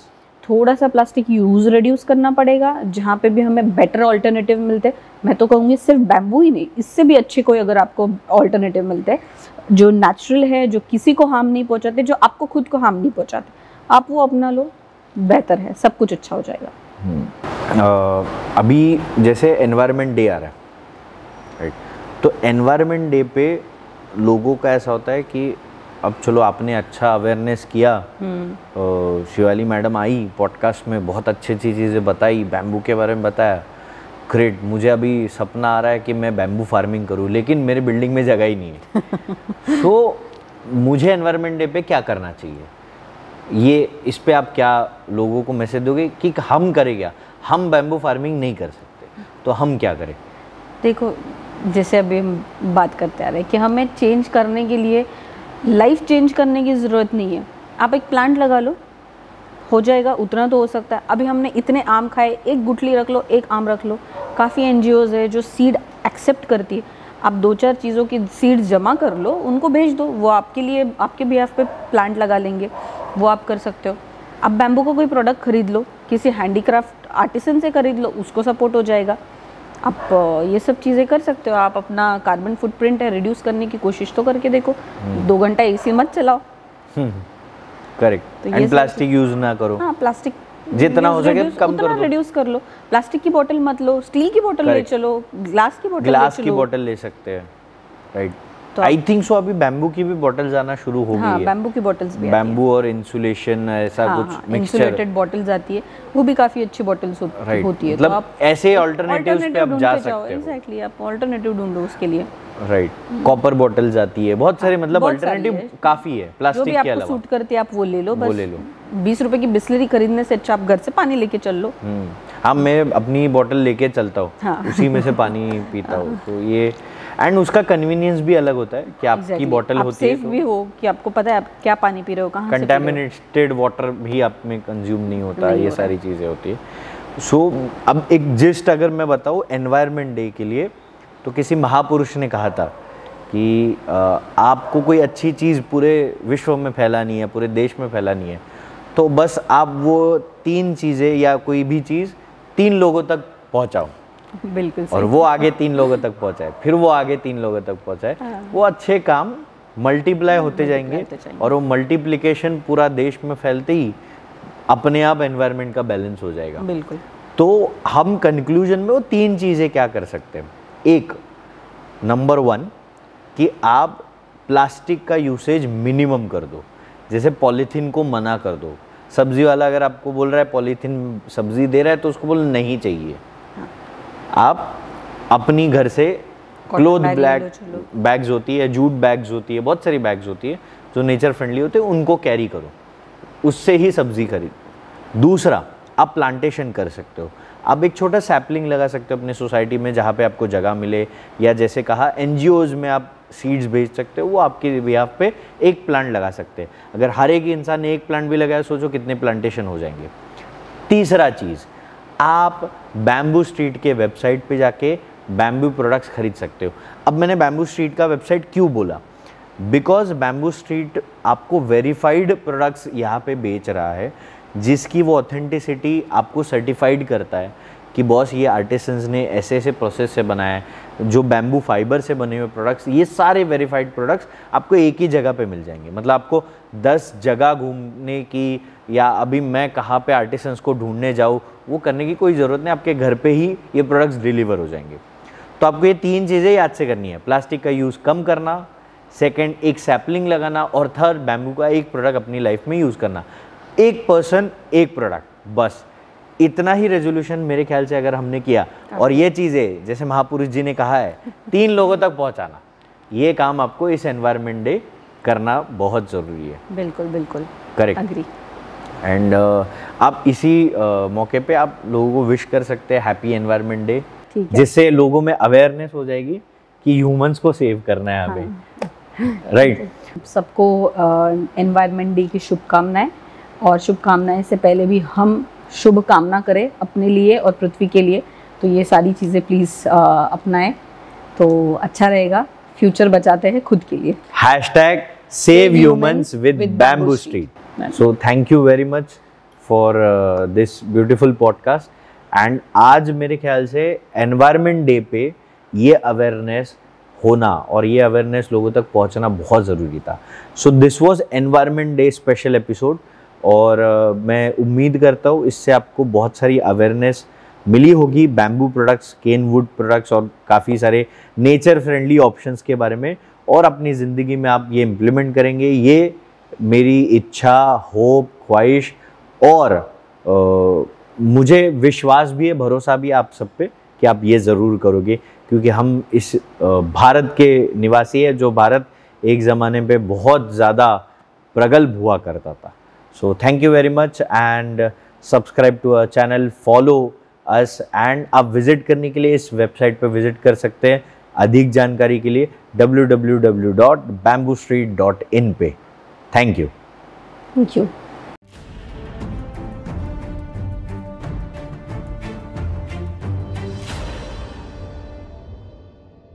थोड़ा सा प्लास्टिक यूज़ रिड्यूस करना पड़ेगा, जहाँ पे भी हमें बेटर ऑल्टरनेटिव मिलते हैं। मैं तो कहूँगी सिर्फ बैम्बू ही नहीं, इससे भी अच्छे कोई अगर आपको ऑल्टरनेटिव मिलते हैं जो नेचुरल है, जो किसी को हार्म नहीं पहुँचाते, जो आपको खुद को हार्म नहीं पहुँचाते, आप वो अपना लो, बेहतर है, सब कुछ अच्छा हो जाएगा। अभी जैसे एनवायरनमेंट डे आ रहा है, राइट, तो एनवायरनमेंट डे पे लोगों का ऐसा होता है कि अब चलो आपने अच्छा अवेयरनेस किया, शिवाली मैडम आई पॉडकास्ट में, बहुत अच्छी अच्छी चीज़ें बताई, बैम्बू के बारे में बताया, ग्रेट। मुझे अभी सपना आ रहा है कि मैं बैम्बू फार्मिंग करूं लेकिन मेरे बिल्डिंग में जगह ही नहीं है। तो मुझे एनवायरनमेंट डे पे क्या करना चाहिए, ये इस पे आप क्या लोगों को मैसेज दोगे कि हम करें क्या? हम बैम्बू फार्मिंग नहीं कर सकते तो हम क्या करें? देखो, जैसे अभी हम बात करते आ रहे हैं कि हमें चेंज करने के लिए, लाइफ चेंज करने की ज़रूरत नहीं है, आप एक प्लांट लगा लो, हो जाएगा, उतना तो हो सकता है। अभी हमने इतने आम खाए, एक गुठली रख लो, एक आम रख लो। काफ़ी NGOs है जो सीड एक्सेप्ट करती है, आप 2-4 चीज़ों की सीड जमा कर लो, उनको भेज दो, वो आपके लिए, आपके बिहाफ पे प्लांट लगा लेंगे, वो आप कर सकते हो। आप बैम्बू का कोई प्रोडक्ट खरीद लो, किसी हैंडीक्राफ्ट आर्टिसन से खरीद लो, उसको सपोर्ट हो जाएगा। आप ये सब चीज़ें कर सकते हो। आप अपना कार्बन फुटप्रिंट है रिड्यूस करने की कोशिश तो करके देखो, 2 घंटा AC मत चलाओ। करेक्ट। एंड प्लास्टिक यूज ना करो। हाँ, प्लास्टिक जितना हो सके कम कर दो, रिड्यूस कर लो। प्लास्टिक की बोतल मत लो, स्टील की बोतल ले चलो, ग्लास की बोतल ले सकते हैं, राइट। आई थिंक सो अभी बैम्बू की भी बॉटल्स आना शुरू हो गई है। बैम्बू की बॉटल्स भी, बैम्बू और इंसुलेशन ऐसा कुछ मिक्सचर, इंसुलेटेड बॉटल्स आती है, वो भी काफी अच्छी बॉटल्स होती है। मतलब तो आप ऐसे ऑल्टरनेटिव्स पे आप जा सकते हो। एग्जैक्टली, आप ऑल्टरनेटिव ढूंढो उसके लिए, राइट। कॉपर बॉटल्स आती है, बहुत सारे, मतलब ऑल्टरनेटिव काफी है प्लास्टिक के अलावा। जो भी आपको सूट करती है आप वो ले लो, बस 20 रुपए की बिस्लरी खरीदने से अच्छा आप घर से पानी लेके चल लो। हाँ, मैं अपनी बॉटल लेके चलता हूँ, उसी में से पानी पीता हूँ। तो ये एंड उसका कन्वीनियंस भी अलग होता है कि आपकी बॉटल होती है, सेफ भी हो कि आपको पता है आप क्या पानी पी रहे हो, कहाँ से। कंटामिनेटेड वाटर भी आप में कंज्यूम नहीं होता, ये सारी चीज़ें होती है। सो अब एक जिस्ट अगर मैं बताऊँ एनवायरनमेंट डे के लिए, तो किसी महापुरुष ने कहा था कि आपको कोई अच्छी चीज़ पूरे विश्व में फैलानी है, पूरे देश में फैलानी है, तो बस आप वो 3 चीज़ें या कोई भी चीज़ 3 लोगों तक पहुँचाओ। बिल्कुल। और वो आगे 3 लोगों तक पहुँचाए, फिर वो आगे 3 लोगों तक पहुँचाए। वो अच्छे काम मल्टीप्लाई होते जाएंगे और वो मल्टीप्लिकेशन पूरा देश में फैलते ही अपने आप एनवायरनमेंट का बैलेंस हो जाएगा। बिल्कुल। तो हम कंक्लूजन में वो 3 चीज़ें क्या कर सकते हैं। एक, नंबर 1 कि आप प्लास्टिक का यूसेज मिनिमम कर दो, जैसे पॉलीथीन को मना कर दो। सब्जी वाला अगर आपको बोल रहा है पॉलीथीन सब्जी दे रहा है तो उसको बोल नहीं चाहिए। आप अपनी घर से क्लोथ ब्लैक बैग्स होती है, जूट बैग्स होती है, बहुत सारी बैग्स होती है जो नेचर फ्रेंडली होते हैं, उनको कैरी करो, उससे ही सब्जी खरीदो। दूसरा, आप प्लांटेशन कर सकते हो। आप एक छोटा सैपलिंग लगा सकते हो अपने सोसाइटी में जहाँ पे आपको जगह मिले, या जैसे कहा NGOs में आप सीड्स भेज सकते हो, वो आपके बिहाफ पे एक प्लांट लगा सकते हैं। अगर हर एक इंसान ने एक प्लांट भी लगाया, सोचो कितने प्लांटेशन हो जाएंगे। तीसरा चीज़, आप बैम्बू स्ट्रीट के वेबसाइट पे जाके बैम्बू प्रोडक्ट्स खरीद सकते हो। अब मैंने बैम्बू स्ट्रीट का वेबसाइट क्यों बोला, बिकॉज बैम्बू स्ट्रीट आपको वेरीफाइड प्रोडक्ट्स यहाँ पे बेच रहा है, जिसकी वो ऑथेंटिसिटी आपको सर्टिफाइड करता है कि बॉस ये आर्टिसंस ने ऐसे ऐसे प्रोसेस से बनाया है। जो बैम्बू फाइबर से बने हुए प्रोडक्ट्स, ये सारे वेरीफाइड प्रोडक्ट्स आपको एक ही जगह पे मिल जाएंगे। मतलब आपको 10 जगह घूमने की या अभी मैं कहाँ पे आर्टिसंस को ढूंढने जाऊँ वो करने की कोई ज़रूरत नहीं, आपके घर पे ही ये प्रोडक्ट्स डिलीवर हो जाएंगे। तो आपको ये 3 चीज़ें याद से करनी है, प्लास्टिक का यूज़ कम करना, सेकेंड एक सैपलिंग लगाना, और थर्ड बैम्बू का एक प्रोडक्ट अपनी लाइफ में यूज़ करना। एक पर्सन एक प्रोडक्ट, बस इतना ही रेजोल्यूशन मेरे ख्याल से अगर हमने किया और ये चीज़ें जैसे महापुरुष जी ने कहा है 3 लोगों तक पहुंचाना, ये काम आपको इस एनवायरनमेंट डे करना बहुत ज़रूरी है। बिल्कुल बिल्कुल करेक्ट। अग्री। एंड आप इसी मौके पे आप लोगों को विश कर सकते हैं हैप्पी एनवायरनमेंट डे, जिससे लोगों में अवेयरनेस हो जाएगी कि ह्यूमंस को सेव करना है हमें। राइट। सबको एनवायरनमेंट डे की शुभकामनाएं, और शुभकामनाएं से पहले भी हम शुभ कामना करें अपने लिए और पृथ्वी के लिए। तो ये सारी चीज़ें प्लीज़ अपनाएं तो अच्छा रहेगा। फ्यूचर बचाते हैं खुद के लिए। #Save Humans with Bamboo Street. So thank you very much for this beautiful podcast. And आज मेरे ख्याल से एनवायरनमेंट डे पे ये अवेयरनेस होना और ये अवेयरनेस लोगों तक पहुंचना बहुत ज़रूरी था। So this was environment day special episode, और मैं उम्मीद करता हूँ इससे आपको बहुत सारी अवेयरनेस मिली होगी bamboo products, cane wood products और काफ़ी सारे नेचर फ्रेंडली ऑप्शंस के बारे में, और अपनी ज़िंदगी में आप ये इम्प्लीमेंट करेंगे। ये मेरी इच्छा, होप, ख्वाहिश और मुझे विश्वास भी है, भरोसा भी आप सब पे कि आप ये ज़रूर करोगे, क्योंकि हम इस भारत के निवासी हैं, जो भारत एक ज़माने पे बहुत ज़्यादा प्रगल्भ हुआ करता था। So thank you very much and subscribe to our channel, follow us, and आप विज़िट करने के लिए इस वेबसाइट पे विज़िट कर सकते हैं अधिक जानकारी के लिए www.bamboostreet.in पे। Thank you.